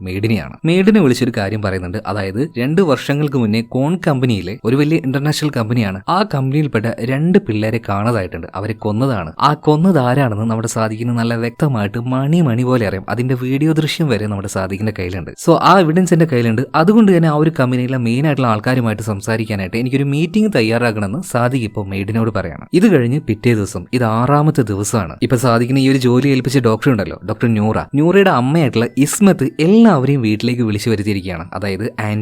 മെയ്ഡിനെയാണ്. മെയ്ഡിനെ വിളിച്ചൊരു കാര്യം പറയുന്നുണ്ട്. അതായത് 2 വർഷങ്ങൾക്ക് മുന്നേ കോൺ കമ്പനിയിലെ ഒരു വലിയ ഇന്റർനാഷണൽ കമ്പനിയാണ്. ആ കമ്പനിയിൽപ്പെട്ട 2 പിള്ളേരെ കാണാതായിട്ടുണ്ട്. അവരെ കൊന്നതാണ്. ആ കൊന്നത് ആരാണെന്ന് നമ്മുടെ സാദിഖിന് നല്ല വ്യക്തമായിട്ട് മണി പോലെ അറിയാം. അതിന്റെ വീഡിയോ ദൃശ്യം വരെ നമ്മുടെ സാദിഖിന്റെ കയ്യിലുണ്ട്. സോ ആ എവിഡൻസ് എന്റെ കയ്യിലുണ്ട്. അതുകൊണ്ട് തന്നെ ആ ഒരു കമ്പനിയിലെ മെയിൻ ആയിട്ടുള്ള ആൾക്കാരുമായിട്ട് സംസാരിക്കാനായിട്ട് എനിക്കൊരു മീറ്റിംഗ് തയ്യാറാക്കണമെന്ന് സാദിഖ് ഇപ്പോൾ മെയ്ഡിനോട് പറയണം. ഇത് കഴിഞ്ഞ് പിറ്റേ ദിവസം, ഇത് 6ാമത്തെ ദിവസമാണ്. ഇപ്പൊ സാദിഖിന് ഈ ഒരു ജോലി ഏൽപ്പിച്ച ഡോക്ടർ ഉണ്ടല്ലോ, ഡോക്ടർ നൂറയുടെ അമ്മയായിട്ടുള്ള ഇസ്മത്ത് എല്ലാവരെയും വീട്ടിലേക്ക് വിളിച്ചു വരുത്തിയിരിക്കുകയാണ്. അതായത്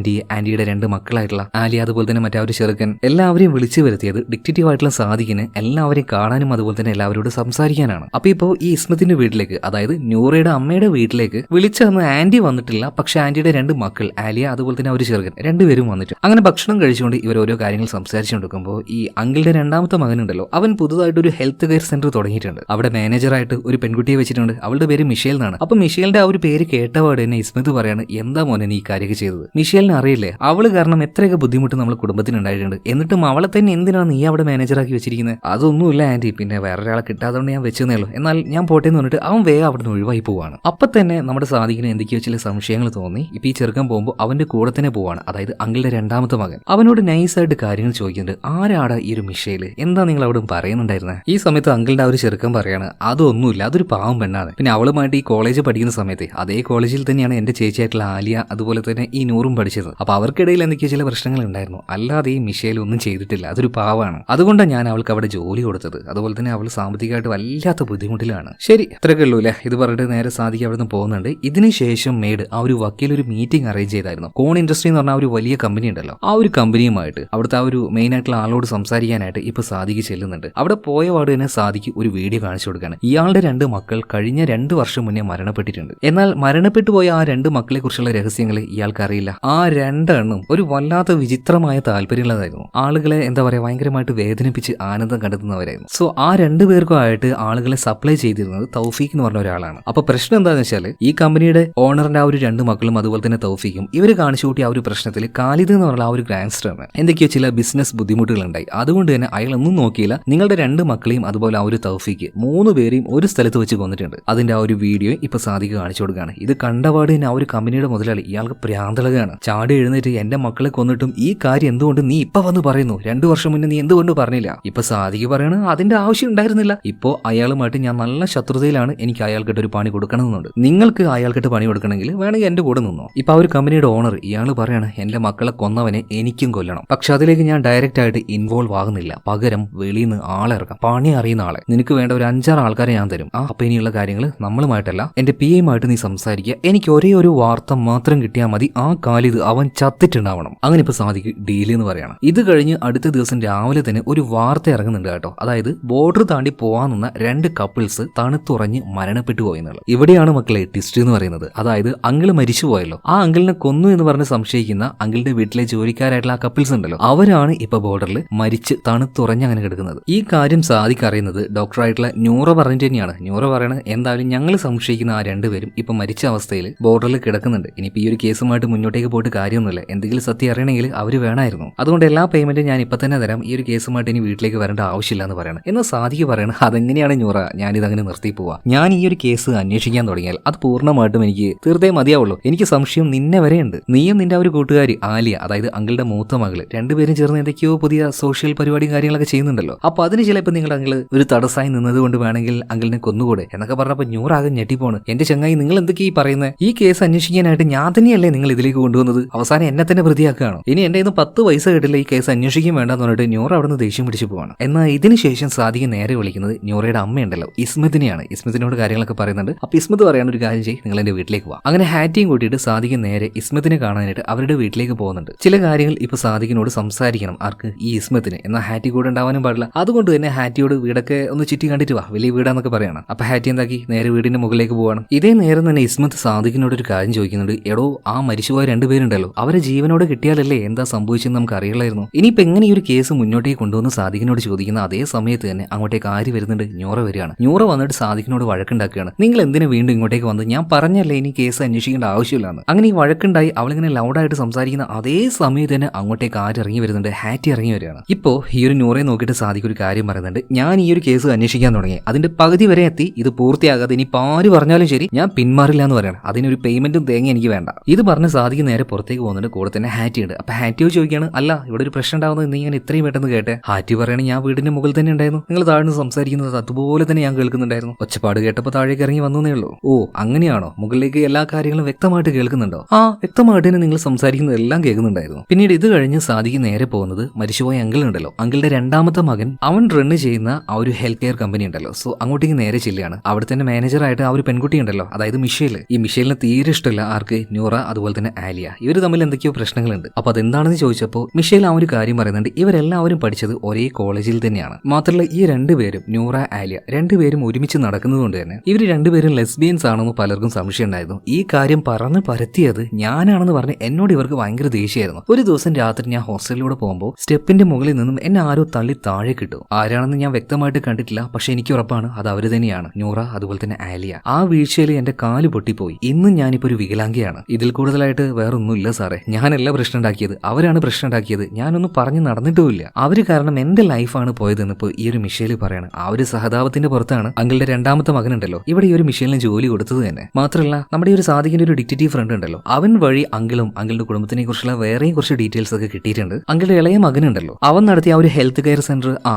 ആന്റിയുടെ 2 മക്കളായിട്ടുള്ള ആലിയ, അതുപോലെ തന്നെ മറ്റേ ഒരു ചെറുക്കൻ, എല്ലാവരെയും വിളിച്ചു വരുത്തിയത് ഡിക്റ്റേറ്റീവ് ആയിട്ടുള്ള സാദിഖിന് എല്ലാവരെയും കാണാനും അതുപോലെ തന്നെ എല്ലാവരോട് സംസാരിക്കാനാണ്. അപ്പൊ ഇപ്പോൾ ഈ ഇസ്മത്തിന്റെ വീട്ടിലേക്ക്, അതായത് നൂറയുടെ അമ്മയുടെ വീട്ടിലേക്ക് വിളിച്ചന്ന് ആന്റി വന്നിട്ടില്ല. പക്ഷെ ആന്റിയുടെ 2 മക്കൾ ആലിയ അതുപോലെ തന്നെ ഒരു ചെറുക്കൻ, 2 പേരും വന്നിട്ട് അങ്ങനെ ഭക്ഷണം കഴിച്ചുകൊണ്ട് ഇവർ ഓരോ കാര്യങ്ങൾ സംസാരിച്ചുകൊണ്ടിരിക്കുമ്പോൾ ഈ അങ്കിളുടെ 2ാമത്തെ മകനുണ്ടല്ലോ, അവൻ പുതുതായിട്ട് ഒരു ഹെൽത്ത് കെയർ സെന്റർ തുടങ്ങിയിട്ടുണ്ട്. അവിടെ മാനേജറായിട്ട് ഒരു പെൺകുട്ടിയെ വെച്ചിട്ടുണ്ട്. അവളുടെ പേര് മിഷേൽ എന്നാണ്. അപ്പൊ മിഷേലിന്റെ ആ ഒരു പേര് കേട്ടപാട് തന്നെ ഇസ്മത്ത് പറയാണ്, എന്താ മോനെ നീ ഈ കാര്യമൊക്കെ ചെയ്തത്? മിഷേലിനെ അറിയില്ലേ? അവള് കാരണം എത്രയൊക്കെ ബുദ്ധിമുട്ട് നമ്മൾ കുടുംബത്തിന് ഉണ്ടായിട്ടുണ്ട്. എന്നിട്ടും അവളെ തന്നെ എന്തിനാണ് നീ അവിടെ മാനേജറാക്കി വെച്ചിരിക്കുന്നത്? അതൊന്നുമില്ല ആന്റി, പിന്നെ വേറൊരാളെ കിട്ടാത്തതുകൊണ്ട് ഞാൻ വെച്ചെന്നേയുള്ളൂ. എന്നാൽ ഞാൻ പോട്ടെ എന്ന് പറഞ്ഞിട്ട് അവൻ വേഗം അവിടെ നിന്ന് ഒഴിവായി പോവാണ്. അപ്പൊ തന്നെ നമ്മുടെ സാദിഖിന് എന്തൊക്കെയോ ചില സംശയങ്ങൾ തോന്നി. ഇപ്പൊ ഈ ചെറുക്കൻ പോകുമ്പോൾ അവന്റെ കൂടെ തന്നെ പോവാണ്. അതായത് അങ്കിളുടെ 2ാമത്തെ മകൻ. അവനോട് നൈസായിട്ട് കാര്യങ്ങൾ ചോദിക്കുന്നുണ്ട്. ആരാടാ ഈ ഒരു മിഷേല്? എന്താ നിങ്ങൾ അവിടെ പറയുന്നുണ്ടായിരുന്നത്? ഈ സമയത്ത് അങ്കിളുടെ ആ ഒരു ചെറുക്കൻ പറയാണ്, അതൊന്നുമില്ല, അതൊരു പാവം പെണ്ണാണ്. പിന്നെ അവളുമായിട്ട് ഈ കോളേജ് പഠിക്കുന്ന സമയത്ത് അതേ കോളേജിൽ തന്നെയാണ് എന്റെ ചേച്ചിയായിട്ടുള്ള ആലിയ അതുപോലെ തന്നെ ഈ നൂറും പഠിച്ചത്. അപ്പൊ അവർക്കിടയിൽ എന്തൊക്കെയോ ചില പ്രശ്നങ്ങൾ ഉണ്ടായിരുന്നു. അല്ലാതെ ഈ മിഷേൽ ഒന്നും ചെയ്തിട്ടില്ല, അതൊരു പാവാണ്. അതുകൊണ്ടാണ് ഞാൻ അവൾക്ക് അവിടെ ജോലി കൊടുത്തത്. അതുപോലെ തന്നെ അവൾ സാമ്പത്തികമായിട്ട് വല്ലാത്ത ബുദ്ധിമുട്ടിലാണ്. ശരി, ഇത്രയൊക്കെ ഉള്ളൂ അല്ലേ? ഇത് പറഞ്ഞിട്ട് നേരെ സാദിഖ് അവിടെ നിന്ന് പോകുന്നുണ്ട്. ഇതിനുശേഷം മെയ്ഡ് ആ ഒരു വക്കീൽ ഒരു മീറ്റിംഗ് അറേഞ്ച് ചെയ്തായിരുന്നു. കോൺ ഇൻഡസ്ട്രി എന്ന് പറഞ്ഞ ഒരു വലിയ കമ്പനി ഉണ്ടല്ലോ, ആ ഒരു കമ്പനിയുമായിട്ട് അവിടുത്തെ ആ ഒരു മെയിൻ ആയിട്ടുള്ള ആളോട് സംസാരിക്കാനായിട്ട് ഇപ്പൊ സാദിഖ് ചെല്ലുന്നുണ്ട്. അവിടെ പോയ പാട് തന്നെ സാദിഖ് ഒരു വീഡിയോ കാണിച്ചു കൊടുക്കുകയാണ്. ഇയാളുടെ 2 മക്കൾ കഴിഞ്ഞ 2 വർഷം മുന്നേ മരണപ്പെട്ടിട്ടുണ്ട്. എന്നാൽ മരണപ്പെട്ടു പോയ ആ 2 മക്കളെ കുറിച്ചുള്ള രഹസ്യങ്ങൾ ഇയാൾക്ക് അറിയില്ല. ആ 2 എണ്ണം ഒരു വല്ലാത്ത വിചിത്രമായ താല്പര്യമുള്ളതായിരുന്നു. ആളുകളെ എന്താ പറയാ, ഭയങ്കരമായിട്ട് വേദനിപ്പിച്ച് ആനന്ദം കണ്ടെത്തുന്നവരായിരുന്നു. സോ ആ 2 പേർക്കും ആയിട്ട് ആളുകളെ സപ്ലൈ ചെയ്തിരുന്നത് തൗഫീഖ് എന്ന് പറഞ്ഞ ഒരാളാണ്. അപ്പൊ പ്രശ്നം എന്താണെന്ന് വെച്ചാൽ ഈ കമ്പനിയുടെ ഓണറിന്റെ ആ ഒരു 2 മക്കളും അതുപോലെ തന്നെ തൗഫീഖും ഇവര് കാണിച്ചു കൂട്ടിയ ആ ഒരു പ്രശ്നത്തിൽ ഖാലിദ് എന്ന് പറഞ്ഞ ആ ഒരു ഗ്യാങ്സ്റ്ററിന് എന്തൊക്കെയോ ചില ബിസിനസ് ബുദ്ധിമുട്ടുകൾ ഉണ്ടായി. അതുകൊണ്ട് തന്നെ അയാൾ ഒന്നും നോക്കിയില്ല, നിങ്ങളുടെ 2 മക്കളെയും അതുപോലെ ആ ഒരു തൗഫീഖ് 3 പേരെയും ഒരു സ്ഥലത്ത് വെച്ച് കൊന്നിട്ടുണ്ട്. അതിന്റെ ആ ഒരു വീഡിയോ ഇപ്പൊ സാദിഖ് കാണിച്ചു കൊടുക്കുകയാണ്. ഇത് കണ്ടപാട് തന്നെ ആ ഒരു കമ്പനിയുടെ മുതലാളി ഇയാൾക്ക് പ്രാന്തളകയാണ്. ചാടി എഴുന്നേറ്റ് എന്റെ മക്കളെ കൊന്നിട്ടും ഈ കാര്യം എന്തുകൊണ്ട് നീ ഇപ്പൊ വന്ന് പറയുന്നു? 2 വർഷം മുന്നേ നീ എന്തുകൊണ്ട് പറഞ്ഞില്ല? ഇപ്പൊ സാദിഖ് പറയണ അതിന്റെ ആവശ്യം ഉണ്ടായിരുന്നില്ല. ഇപ്പോ അയാളുമായിട്ട് ഞാൻ നല്ല ശത്രുതയിലാണ്. എനിക്ക് അയാൾക്കിട്ട് ഒരു പണി കൊടുക്കണമെന്നുണ്ട്. നിങ്ങൾക്ക് അയാൾക്കിട്ട് പണി കൊടുക്കണമെങ്കിൽ വേണമെങ്കിൽ എന്റെ കൂടെ നിന്നോ. ഇപ്പൊ ആ ഒരു കമ്പനിയുടെ ഓണർ ഇയാൾ പറയാണ്, എന്റെ മക്കളെ കൊന്നവനെ എനിക്കും കൊല്ലണം. പക്ഷെ അതിലേക്ക് ഞാൻ ഡയറക്റ്റ് ആയിട്ട് ഇൻവോൾവ് ആകുന്നില്ല. പകരം വെളിയിൽ നിന്ന് ആളെ ഇറക്കാം, പണി അറിയുന്ന ആളെ. നിനക്ക് വേണ്ട ഒരു 5-6 ആൾക്കാരെ ഞാൻ തരും. അപ്പൊ ഇനിയുള്ള കാര്യങ്ങൾ നമ്മളുമായിട്ടല്ല, എന്റെ PA-മായിട്ട് നീ സംസാരിക്കുക. എനിക്ക് ഒരേ ഒരു വാർത്ത മാത്രം കിട്ടിയാൽ മതി, ആ ഖാലിദ് അവൻ ചത്തിട്ടുണ്ടാവണം. അങ്ങനെ ഇപ്പൊ സാദിഖ് ഡീൽ എന്ന് പറയണം. ഇത് കഴിഞ്ഞ് അടുത്ത ദിവസം രാവിലെ തന്നെ ഒരു വാർത്ത ഇറങ്ങുന്നുണ്ട് കേട്ടോ. അതായത് ബോർഡർ താണ്ടി പോവാൻ നിന്ന 2 കപ്പിൾസ് തണുത്തുറഞ്ഞ് മരണപ്പെട്ടു പോയെന്നുള്ളത്. ഇവിടെയാണ് മക്കളെ ട്വിസ്റ്റ് എന്ന് പറയുന്നത്. അതായത് അങ്കിള് മരിച്ചു പോയല്ലോ, ആ അങ്കിളിനെ കൊന്നു എന്ന് പറഞ്ഞ് സംശയിക്കുന്ന അങ്കിളുടെ വീട്ടിലെ ജോലിക്കാരായിട്ടുള്ള ആ കപ്പിൾസ് ഉണ്ടല്ലോ, അവരാണ് ഇപ്പൊ ബോർഡറിൽ മരിച്ച് തണുത്തുറഞ്ഞ് അങ്ങനെ കിടക്കുന്നത്. ഈ കാര്യം സാദിഖ് അറിയുന്നത് ഡോക്ടറായിട്ടുള്ള നൂറ പറഞ്ഞിട്ട് തന്നെയാണ്. നൂറ പറയണത് എന്തായാലും ഞങ്ങൾ സംശയിക്കുന്ന ആ 2 പേരും ഇപ്പൊ മരിച്ച അവസ്ഥയിൽ ബോർഡറിൽ കിടക്കുന്നുണ്ട്. ഇനിയിപ്പോ ഈ ഒരു കേസുമായിട്ട് മുന്നോട്ടേക്ക് പോയിട്ട് കാര്യമൊന്നുമില്ല. എന്തെങ്കിലും സത്യം അറിയണമെങ്കിൽ അവര് വേണമായിരുന്നു. അതുകൊണ്ട് എല്ലാ പേയ്മെന്റും ഞാൻ ഇപ്പൊ തന്നെ തരാം. ഈ ഒരു കേസുമായിട്ട് ഇനി വീട്ടിലേക്ക് വരേണ്ട ആവശ്യമില്ല എന്ന് പറയണം. എന്നാൽ സാദിഖ് പറയണം, അതെങ്ങനെയാണ് നൂറ, ഞാനിതങ്ങനെ നിർത്തി പോവാ. ഞാൻ ഈ ഒരു കേസ് അന്വേഷിക്കാൻ തുടങ്ങിയാൽ അത് പൂർണ്ണമായിട്ടും എനിക്ക് തീർത്തേ മതിയാവുള്ളൂ. എനിക്ക് സംശയം നിന്നെ വരെയുണ്ട്. നീയും നിന്റെ ഒരു കൂട്ടുകാരി ആലിയ, അതായത് അങ്കിളുടെ മൂത്ത മകള്, 2 പേരും ചേർന്ന് എന്തൊക്കെയോ എന്തൊക്കെയോ പുതിയ സോഷ്യൽ പരിപാടിയും കാര്യങ്ങളൊക്കെ ചെയ്യുന്നുണ്ടല്ലോ. അപ്പൊ അതിന് ചിലപ്പോൾ നിങ്ങൾ അങ്കിൾ ഒരു തടസ്സമായി നിന്നതുകൊണ്ട് വേണമെങ്കിൽ അങ്കിളിനെ കൊന്നുകൂടെ എന്നൊക്കെ പറഞ്ഞപ്പോൾ ന്യൂറാകെ ഞെട്ടിപ്പോണ്. എന്റെ ചങ്ങായി, നിങ്ങൾ എന്തൊക്കെയാ ഈ പറയുന്നത്? ഈ കേസ് അന്വേഷിക്കാനായിട്ട് ഞാൻ തന്നെയല്ലേ നിങ്ങൾ ഇതിലേക്ക് കൊണ്ടുവന്നത്? അവസാനം എന്നെ തന്നെ പ്രതിയാക്കുകയാണോ? ഇനി എന്റെ ഇന്ന് 10 പൈസ കിട്ടില്ല ഈ കേസ് അന്വേഷിക്കാൻ വേണ്ടെന്ന് പറഞ്ഞിട്ട് ന്യൂറ അവിടെ നിന്ന് ദേഷ്യം പിടിച്ചു പോവാണ്. എന്നാൽ ഇതിന് ശേഷം സാദിഖ് നേരെ വിളിക്കുന്നത് ന്യൂറയുടെ അമ്മയുണ്ടല്ലോ, ഇസ്മത്തിനെയാണ്. ഇസ്മത്തിനോട് കാര്യങ്ങളൊക്കെ പറയുന്നുണ്ട്. അപ്പൊ ഇസ്മത്ത് പറയാൻ ഒരു കാര്യം ചെയ്യും, നിങ്ങൾ എന്റെ വീട്ടിലേക്ക് പോവാം. അങ്ങനെ ഹാറ്റിയും കൂട്ടിയിട്ട് സാദിഖ് നേരെ ഇസ്മത്തിനെ കാണാനായിട്ട് അവരുടെ വീട്ടിലേക്ക് പോകുന്നുണ്ട്. ചില കാര്യങ്ങൾ ഇപ്പൊ സാദിഖിനോട് സംസാരിക്കണം. ആർക്ക്? ഈ ഇസ്മത്തിന്. എന്നാൽ ഹാറ്റി കൂടെ ഉണ്ടാവാനും പാടില്ല. അതുകൊണ്ട് തന്നെ ഹാറ്റിയോട് വീടൊക്കെ ഒന്ന് ചുറ്റി കണ്ടിട്ട് വാ, വലിയ വീടാന്നൊക്കെ പറയണം. അപ്പൊ ഹാറ്റി എന്താക്കി നേരെ വീടിന്റെ മുകളിലേക്ക് പോവാണ്. ഇതേ നേരം തന്നെ ഇസ്മത്ത് സാദിഖിനോട് ഒരു കാര്യം ചോദിക്കുന്നുണ്ട്. എടോ, ആ മരിച്ചുപോയ 2 പേരുണ്ടല്ലോ, അവരെ ജീവനോട് കിട്ടിയാലല്ലേ എന്താ സംഭവിച്ചെന്ന് നമുക്ക് അറിയില്ലായിരുന്നു. ഇനിയിപ്പോ എങ്ങനെ ഈ ഒരു കേസ് മുന്നോട്ടേക്ക് കൊണ്ടുവന്ന് സാദിഖിനോട് ചോദിക്കുന്ന അതേ സമയത്ത് തന്നെ അങ്ങോട്ടേക്ക് ആര് വരുന്നുണ്ട്? ന്യൂറ വരികയാണ്. ന്യൂറ വന്നിട്ട് സാദിഖിനോട് വഴക്കുണ്ടാക്കുകയാണ്. നിങ്ങൾ എന്തിനാ വീണ്ടും ഇങ്ങോട്ടേക്ക് വന്ന്? ഞാൻ പറഞ്ഞല്ലേ ഇനി കേസ് അന്വേഷിക്കേണ്ട ആവശ്യമില്ലാന്ന്. അങ്ങനെ ഈ വഴക്കുണ്ടായി അവളിങ്ങനെ ലൗഡായിട്ട് സംസാരിക്കുന്ന അതേ സമയത്ത് തന്നെ അങ്ങോട്ടേക്ക് ആര് ഇറങ്ങി വരുന്നുണ്ട്? ഹാറ്റി ഇറങ്ങി വരികയാണ്. ഇപ്പോ ഈ ഒരു ന്യൂറയെ നോക്കിയിട്ട് സാദിഖ് ഒരു കാര്യം പറയുന്നുണ്ട്. ഞാൻ ഈ ഒരു കേസ് അന്വേഷിക്കാൻ തുടങ്ങി, അതിന്റെ പകുതി വരെ എത്തി, ഇത് പൂർത്തിയാകാതെ ഇനി ആര് പറഞ്ഞാലും ശരി ഞാൻ പിന്മാറില്ല എന്ന് പറയണം. അതിനൊരു പേയ്മെന്റും തേങ്ങ എനിക്ക് വേണ്ട. ഇത് പറഞ്ഞ് സാദിഖ് നേരെ പുറത്തേക്ക് പോകുന്നുണ്ട്. കൂടെ തന്നെ ഹാറ്റി ഉണ്ട്. അപ്പൊ ഹാറ്റിയോ ചോദിക്കുകയാണ്, അല്ല ഇവിടെ ഒരു പ്രശ്നം ഉണ്ടാവുന്നത് നീ ഞാൻ ഇത്രയും പെട്ടെന്ന് കേട്ടെ? ഹാറ്റി പറയണേ, ഞാൻ വീടിന്റെ മുകളിൽ തന്നെ ഉണ്ടായിരുന്നു, നിങ്ങൾ താഴ്ന്ന് സംസാരിക്കുന്നത് അതുപോലെ തന്നെ ഞാൻ കേൾക്കുന്നുണ്ടായിരുന്നു. ഒച്ചപ്പാട് കേട്ടപ്പോൾ താഴേക്ക് ഇറങ്ങി വന്നേ ഉള്ളൂ. ഓ അങ്ങനെയാണോ? മുകളിലേക്ക് എല്ലാ കാര്യങ്ങളും വ്യക്തമായിട്ട് കേൾക്കുന്നുണ്ടോ? ആ വ്യക്തമായിട്ട് തന്നെ നിങ്ങൾ സംസാരിക്കുന്നത് എല്ലാം കേൾക്കുന്നുണ്ടായിരുന്നു. പിന്നീട് ഇത് കഴിഞ്ഞ് സാദിഖ് നേരെ പോകുന്നത് മരിച്ചുപോയ അങ്കിൾ ഉണ്ടല്ലോ, അങ്കിളുടെ 2ാമത്തെ മകൻ, അവൻ റണ്ണ് ചെയ്യുന്ന ആ ഒരു ഹെൽത്ത് കെയർ കമ്പനി ഉണ്ടല്ലോ. സോ അങ്ങോട്ടേക്ക് നേരെ ചെല്ലുകയാണ്. അവിടെ തന്നെ മാനേജറായിട്ട് ആ ഒരു പെൺകുട്ടി ഉണ്ടല്ലോ, അതായത് മിഷേൽ. ഈ മിഷേലിന് തീരെ ഇഷ്ടമില്ല ആർക്ക്? ന്യൂറ അതുപോലെ തന്നെ ആലിയ. ഇവർ തമ്മിൽ എന്തൊക്കെയോ പ്രശ്നങ്ങളുണ്ട്. അപ്പൊ അതെന്താണെന്ന് ചോദിച്ചപ്പോൾ മിഷേൽ ആ ഒരു കാര്യം പറയുന്നുണ്ട്. ഇവരെല്ലാവരും പഠിച്ചത് ഒരേ കോളേജിൽ തന്നെയാണ്. മാത്രമല്ല ഈ 2 പേരും, ന്യൂറ ആലിയ 2 പേരും ഒരുമിച്ച് നടക്കുന്നതുകൊണ്ട് തന്നെ ഇവർ 2 പേരും ലെസ്ബിയൻസ് ആണെന്ന് പലർക്കും സംശയം ഉണ്ടായിരുന്നു. ഈ കാര്യം പറഞ്ഞ് പരത്തിയത് ഞാനാണെന്ന് പറഞ്ഞ് എന്നോട് ഇവർക്ക് ഭയങ്കര ദേഷ്യമായിരുന്നു. ഒരു ദിവസം രാത്രി ഞാൻ ഹോസ്റ്റലിലൂടെ പോകുമ്പോൾ സ്റ്റെപ്പിന്റെ മുകളിൽ നിന്നും എന്നെ ആരോ തള്ളി താഴെ കിട്ടും. ആരാണെന്ന് ഞാൻ വ്യക്തമായിട്ട് കണ്ടിട്ടില്ല, പക്ഷെ എനിക്ക് ഉറപ്പാണ് അത് അവര് തന്നെയാണ്, ന്യൂറ അതുപോലെ തന്നെ ആലിയ. ആ വീഴ്ചയിൽ എന്റെ കാല് പൊട്ടിപ്പോയി. ഇന്നും ഞാനിപ്പോ ഒരു വികലാംഗിയാണ്. ഇതിൽ കൂടുതലായിട്ട് വേറൊന്നുമില്ല സാറേ. ഞാനല്ല പ്രശ്നം ഉണ്ടാക്കിയത്, അവരാണ് പ്രശ്നം ഉണ്ടാക്കിയത്. ഞാനൊന്നും പറഞ്ഞു നടന്നിട്ടുമില്ല. അവര് കാരണം എന്റെ ലൈഫാണ് പോയതെന്ന് ഇപ്പൊ ഈ ഒരു മിഷേല് പറയാണ്. ആ ഒരു സഹതാപത്തിന്റെ പുറത്താണ് അങ്കിളുടെ 2ാമത്തെ മകനുണ്ടല്ലോ ഇവിടെ ഈ ഒരു മിഷേലിന് ജോലി കൊടുത്തത് തന്നെ. മാത്രമല്ല നമ്മുടെ ഈ ഒരു സാദിഖിന്റെ ഒരു ഡിറ്റക്റ്റീവ് ഫ്രണ്ട് ഉണ്ടല്ലോ, അവൻ വഴി അങ്കിളും അങ്കിളുടെ കുടുംബത്തിനെ കുറിച്ചുള്ള വേറെയും കുറച്ച് ഡീറ്റെയിൽസ് ഒക്കെ കിട്ടിയിട്ടുണ്ട്. അങ്കിളുടെ ഇളയ മകനുണ്ടല്ലോ, അവൻ നടത്തിയ ആ ഒരു ഹെൽത്ത് കെയർ സെന്റർ,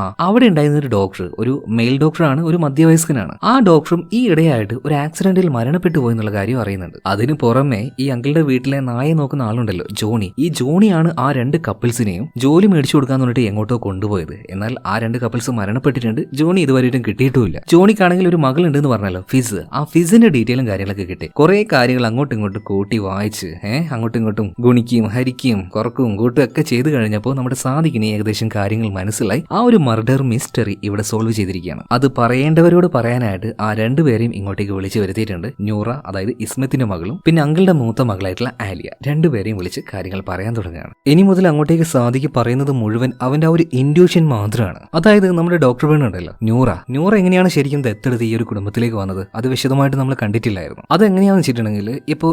അവിടെ ഉണ്ടായിരുന്ന ഒരു ഡോക്ടർ, ഒരു മെയിൽ ഡോക്ടറാണ്, ഒരു മധ്യവയസ്കനാണ്. ആ ഡോക്ടറും ഈ ഇടയായിട്ട് ഒരു ആക്സിഡന്റിൽ മരണപ്പെട്ടു പോയി എന്നുള്ള കാര്യം അറിയുന്നുണ്ട്. അതിന് പുറമെ ഈ അങ്കിളുടെ വീട്ടിലെ നായെ നോക്കുന്ന ആളുണ്ടല്ലോ ജോണി, ഈ ജോണിയാണ് ആ 2 കപ്പിൾസിനെയും ജോലി മേടിച്ചു കൊടുക്കാന്ന് പറഞ്ഞിട്ട് എങ്ങോട്ടോ കൊണ്ടുപോയത്. എന്നാൽ ആ 2 കപ്പിൾസ് മരണപ്പെട്ടിട്ടുണ്ട്. ജോണി ഇതുവരെയും കിട്ടിയിട്ടുമില്ല. ജോണിക്കാണെങ്കിൽ ഒരു മകളുണ്ട് എന്ന് പറഞ്ഞല്ലോ, ഫിസ്. ആ ഫിസിന്റെ ഡീറ്റെയിലും കാര്യങ്ങളൊക്കെ കിട്ടി. കുറെ കാര്യങ്ങൾ അങ്ങോട്ടും ഇങ്ങോട്ടും കൂട്ടി വായിച്ച് അങ്ങോട്ടും ഇങ്ങോട്ടും ഗുണിക്കുകയും ഹരിക്കുകയും കുറക്കും കൂട്ടും ഒക്കെ ചെയ്ത് കഴിഞ്ഞപ്പോൾ നമ്മുടെ സാദിഖിന് ഏകദേശം കാര്യങ്ങൾ മനസ്സിലായി. ആ ഒരു മർഡർ മിസ്റ്ററി ഇവിടെ സോൾവ് ചെയ്തിരിക്കുകയാണ്. അത് പറയേണ്ടവരോട് പറയാനായിട്ട് ആ 2 പേരെയും ഇങ്ങോട്ടേക്ക് വിളിച്ചു വരുത്തിയിട്ടുണ്ട്. ന്യൂറ അതായത് ഇസ്മത്തിന്റെ മകളും പിന്നെ അങ്കിളുടെ മൂത്ത മകളായിട്ടുള്ള ആലിയ, 2 പേരെയും വിളിച്ച് കാര്യങ്ങൾ പറയാൻ തുടങ്ങുകയാണ്. ഇനി മുതൽ അങ്ങോട്ടേക്ക് സാദിഖ് പറയുന്നത് മുഴുവൻ അവന്റെ ആ ഒരു ഇൻഡ്യൂഷൻ മാത്രമാണ്. അതായത് നമ്മുടെ ഡോക്ടർ വേണുണ്ടല്ലോ ന്യൂറ എങ്ങനെയാണ് ശരിക്കും ദത്തെടുത്ത് ഈ ഒരു കുടുംബത്തിലേക്ക് വന്നത് അത് വിശദമായിട്ട് നമ്മൾ കണ്ടിട്ടില്ലായിരുന്നു. അതെങ്ങനെയാണെന്ന് വെച്ചിട്ടുണ്ടെങ്കിൽ ഇപ്പോൾ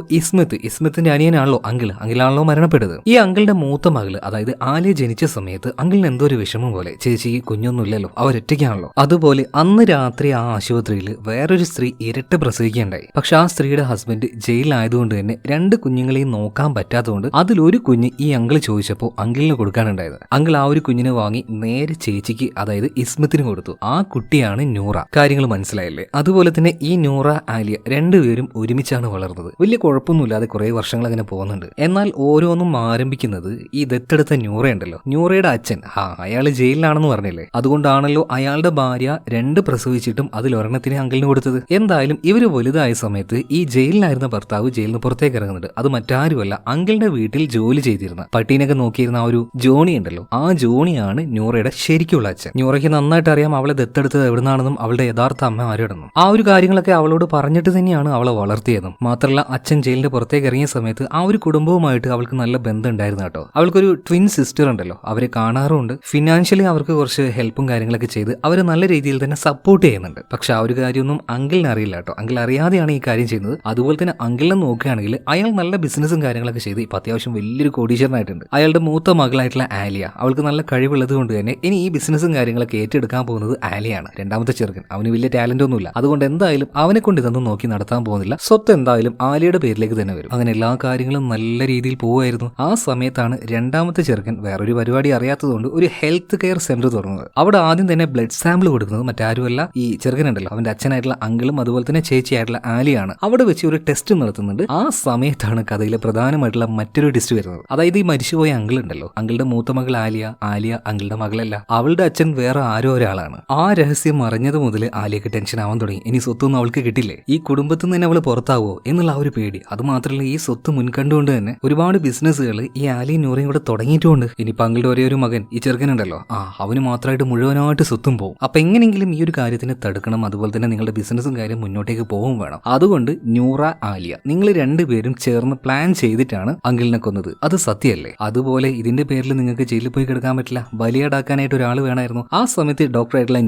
ഇസ്മത്തിന്റെ അനിയനാണല്ലോ അങ്കിളാണല്ലോ മരണപ്പെട്ടത്. ഈ അങ്കിളുടെ മൂത്ത മകള് അതായത് ആലിയ ജനിച്ച സമയത്ത് അങ്കിളിന് എന്തോ ഒരു വിഷമം പോലെ, ചേച്ചിക്ക് കുഞ്ഞൊന്നുമില്ലല്ലോ, അവരൊറ്റയ്ക്കാണല്ലോ. അതുപോലെ അന്ന് രാത്രി ആ ആശുപത്രിയിൽ വേറൊരു സ്ത്രീ ഇരട്ട പ്രസവിക്കുകയുണ്ടായി. പക്ഷെ ആ സ്ത്രീയുടെ ഹസ്ബൻഡ് ജയിലിലായതുകൊണ്ട് തന്നെ 2 കുഞ്ഞുങ്ങളെയും നോക്കാൻ പറ്റാത്തതുകൊണ്ട് അതിലൊരു കുഞ്ഞ് ഈ അങ്കിൾ ചോദിച്ചപ്പോൾ അങ്കിളിന് കൊടുക്കാനുണ്ടായത്. അങ്കിൾ ആ ഒരു കുഞ്ഞിനെ വാങ്ങി നേരെ ചേച്ചിക്ക് അതായത് ഇസ്മത്തിന് കൊടുത്തു. ആ കുട്ടിയാണ് ന്യൂറ. കാര്യങ്ങൾ മനസ്സിലായില്ലേ? അതുപോലെ തന്നെ ഈ ന്യൂറ ആലിയ 2 പേരും ഒരുമിച്ചാണ് വളർന്നത്. വലിയ കുഴപ്പമൊന്നുമില്ലാതെ കുറെ വർഷങ്ങൾ അങ്ങനെ പോകുന്നുണ്ട്. എന്നാൽ ഓരോന്നും ആരംഭിക്കുന്നത് ഈ ദത്തെടുത്ത ന്യൂറയുണ്ടല്ലോ, ന്യൂറയുടെ അച്ഛൻ, അയാൾ ജയിലിലാണെന്ന് പറഞ്ഞില്ലേ, അതുകൊണ്ടാണല്ലോ അയാളുടെ ഭാര്യ 2 പ്രസവിച്ചിട്ടും അതിലൊരെണ്ണത്തിനെ അങ്കിളിന് കൊടുത്തത്. എന്തായാലും ഇവര് വലുതായ സമയത്ത് ഈ ജയിലിലായിരുന്ന ഭർത്താവ് ജയിലിൽ നിന്ന് പുറത്തേക്ക് ഇറങ്ങുന്നുണ്ട്. അത് മറ്റാരുമല്ല, അങ്കിളുടെ വീട്ടിൽ ജോലി ചെയ്തിരുന്ന പട്ടീനൊക്കെ നോക്കിയിരുന്ന ആ ഒരു ജോണി ഉണ്ടല്ലോ, ആ ജോണിയാണ് ന്യൂറയുടെ ശരിക്കുള്ള അച്ഛൻ. ന്യൂറയ്ക്ക് നന്നായിട്ട് അറിയാം അവളെ ദത്തെടുത്തത് എവിടുന്നാണെന്നും അവളുടെ യഥാർത്ഥ അമ്മ ആരുടെന്നും. ആ ഒരു കാര്യങ്ങളൊക്കെ അവളോട് പറഞ്ഞിട്ട് തന്നെയാണ് അവളെ വളർത്തിയതും. മാത്രമല്ല അച്ഛൻ ജയിലിന്റെ പുറത്തേക്ക് ഇറങ്ങിയ സമയത്ത് ആ ഒരു കുടുംബവുമായിട്ട് അവൾക്ക് നല്ല ബന്ധം ഉണ്ടായിരുന്നു കേട്ടോ. അവൾക്കൊരു ട്വിൻ സിസ്റ്റർ ഉണ്ടല്ലോ, അവരെ കാണാറുണ്ട്. ഫിനാൻഷ്യലി അവർക്ക് കുറച്ച് ഹെൽപ്പും കാര്യങ്ങളൊക്കെ ചെയ്ത് അവർ നല്ല രീതിയിൽ തന്നെ സപ്പോർട്ട് ചെയ്യുന്നുണ്ട്. പക്ഷെ ആ ഒരു കാര്യമൊന്നും അങ്കിളിന് അറിയില്ല കേട്ടോ. അങ്കിൾ അറിയാതെയാണ് ഈ കാര്യം ചെയ്യുന്നത്. അതുപോലെ തന്നെ അങ്കിളിനെ നോക്കുകയാണെങ്കിൽ അയാൾ നല്ല ബിസിനസ്സും കാര്യങ്ങളൊക്കെ ചെയ്ത് ഇപ്പൊ അത്യാവശ്യം വലിയൊരു കോടീശ്വരനായിട്ടുണ്ട്. അയാളുടെ മൂത്ത മകളായിട്ടുള്ള ആലിയ, അവൾക്ക് നല്ല കഴിവുള്ളത് കൊണ്ട് തന്നെ ഇനി ഈ ബിസിനസ്സും കാര്യങ്ങളൊക്കെ ഏറ്റെടുക്കാൻ പോകുന്നത് ആലിയാണ്. 2ാമത്തെ ചെറുക്കൻ, അവന് വലിയ ടാലന്റ് ഒന്നുമില്ല. അതുകൊണ്ട് എന്തായാലും അവനെ കൊണ്ട് ഇതൊന്നും നോക്കി നടത്താൻ പോകുന്നില്ല. സ്വത്ത് എന്തായാലും ആലിയുടെ പേരിലേക്ക് തന്നെ വരും. അങ്ങനെ എല്ലാ കാര്യങ്ങളും നല്ല രീതിയിൽ പോവുമായിരുന്നു. ആ സമയത്താണ് 2ാമത്തെ ചെറുക്കൻ വേറൊരു പരിപാടി അറിയാത്തതുകൊണ്ട് ഒരു ഹെൽത്ത് കെയർ സെന്റർ തുറന്നത്. അവിടെ ആദ്യം തന്നെ ബ്ലഡ് സാമ്പിൾ കൊടുക്കുന്നത് മറ്റാരുമല്ല, ഈ ചെറുക്കനുണ്ടല്ലോ അവന്റെ അച്ഛനായിട്ടുള്ള അങ്കിളും അതുപോലെ തന്നെ ചേച്ചിയായിട്ടുള്ള ആലിയാണ്. അവിടെ വെച്ച് ഒരു ടെസ്റ്റ് നടത്തുന്നുണ്ട്. ആ സമയത്താണ് കഥയിലെ പ്രധാനമായിട്ടുള്ള മറ്റൊരു ടെസ്റ്റ് വരുന്നത്. അതായത് ഈ മരിച്ചുപോയ അങ്കിൾ ഉണ്ടല്ലോ, അങ്കിളുടെ മൂത്ത മകൾ ആലിയ അങ്കിളുടെ മകളല്ല, അവളുടെ അച്ഛൻ വേറെ ആരോ ഒരാളാണ്. ആ രഹസ്യം അറിഞ്ഞത് മുതൽ ആലിയക്ക് ടെൻഷൻ ആവാൻ തുടങ്ങി. ഇനി സ്വത്തൊന്നും അവൾക്ക് കിട്ടില്ലേ, ഈ കുടുംബത്തിൽ നിന്ന് തന്നെ അവൾ പുറത്താവോ എന്നുള്ള ആ ഒരു പേടി. അത് മാത്രമല്ല ഈ സ്വത്ത് മുൻകണ്ടുകൊണ്ട് തന്നെ ഒരുപാട് ബിസിനസ്സുകൾ ഈ ആലിയും നൂറയും കൂടെ തുടങ്ങിയിട്ടുണ്ട്. ഇനിയിപ്പോ അങ്കിളുടെ ഒരേ ഒരു മകൻ ഈ ചെറുക്കനുണ്ടല്ലോ, അവന് മാത്രമായിട്ട് മുഴുവനായിട്ട് സ്വത്തും പോകും. അപ്പൊ എങ്ങനെയെങ്കിലും ഈ ഒരു കാര്യത്തിന് തടുക്കണം, അതുപോലെ തന്നെ നിങ്ങളുടെ ബിസിനസ്സും കാര്യം മുന്നോട്ടേക്ക് പോകും വേണം. അതുകൊണ്ട് നൂറ ആലിയ നിങ്ങൾ രണ്ടുപേരും ചേർന്ന് പ്ലാൻ ചെയ്തിട്ടാണ് അങ്കിളിനെ കൊന്നത്. അത് സത്യമല്ലേ? അതുപോലെ ഇതിന്റെ പേരിൽ നിങ്ങൾക്ക് ജയിലിൽ പോയി കിടക്കാൻ പറ്റില്ല, ബലിയാടാക്കാനായിട്ട് ഒരാൾ വേണമായിരുന്നു. ആ സമയത്ത് ഡോക്ടറായിട്ടുള്ള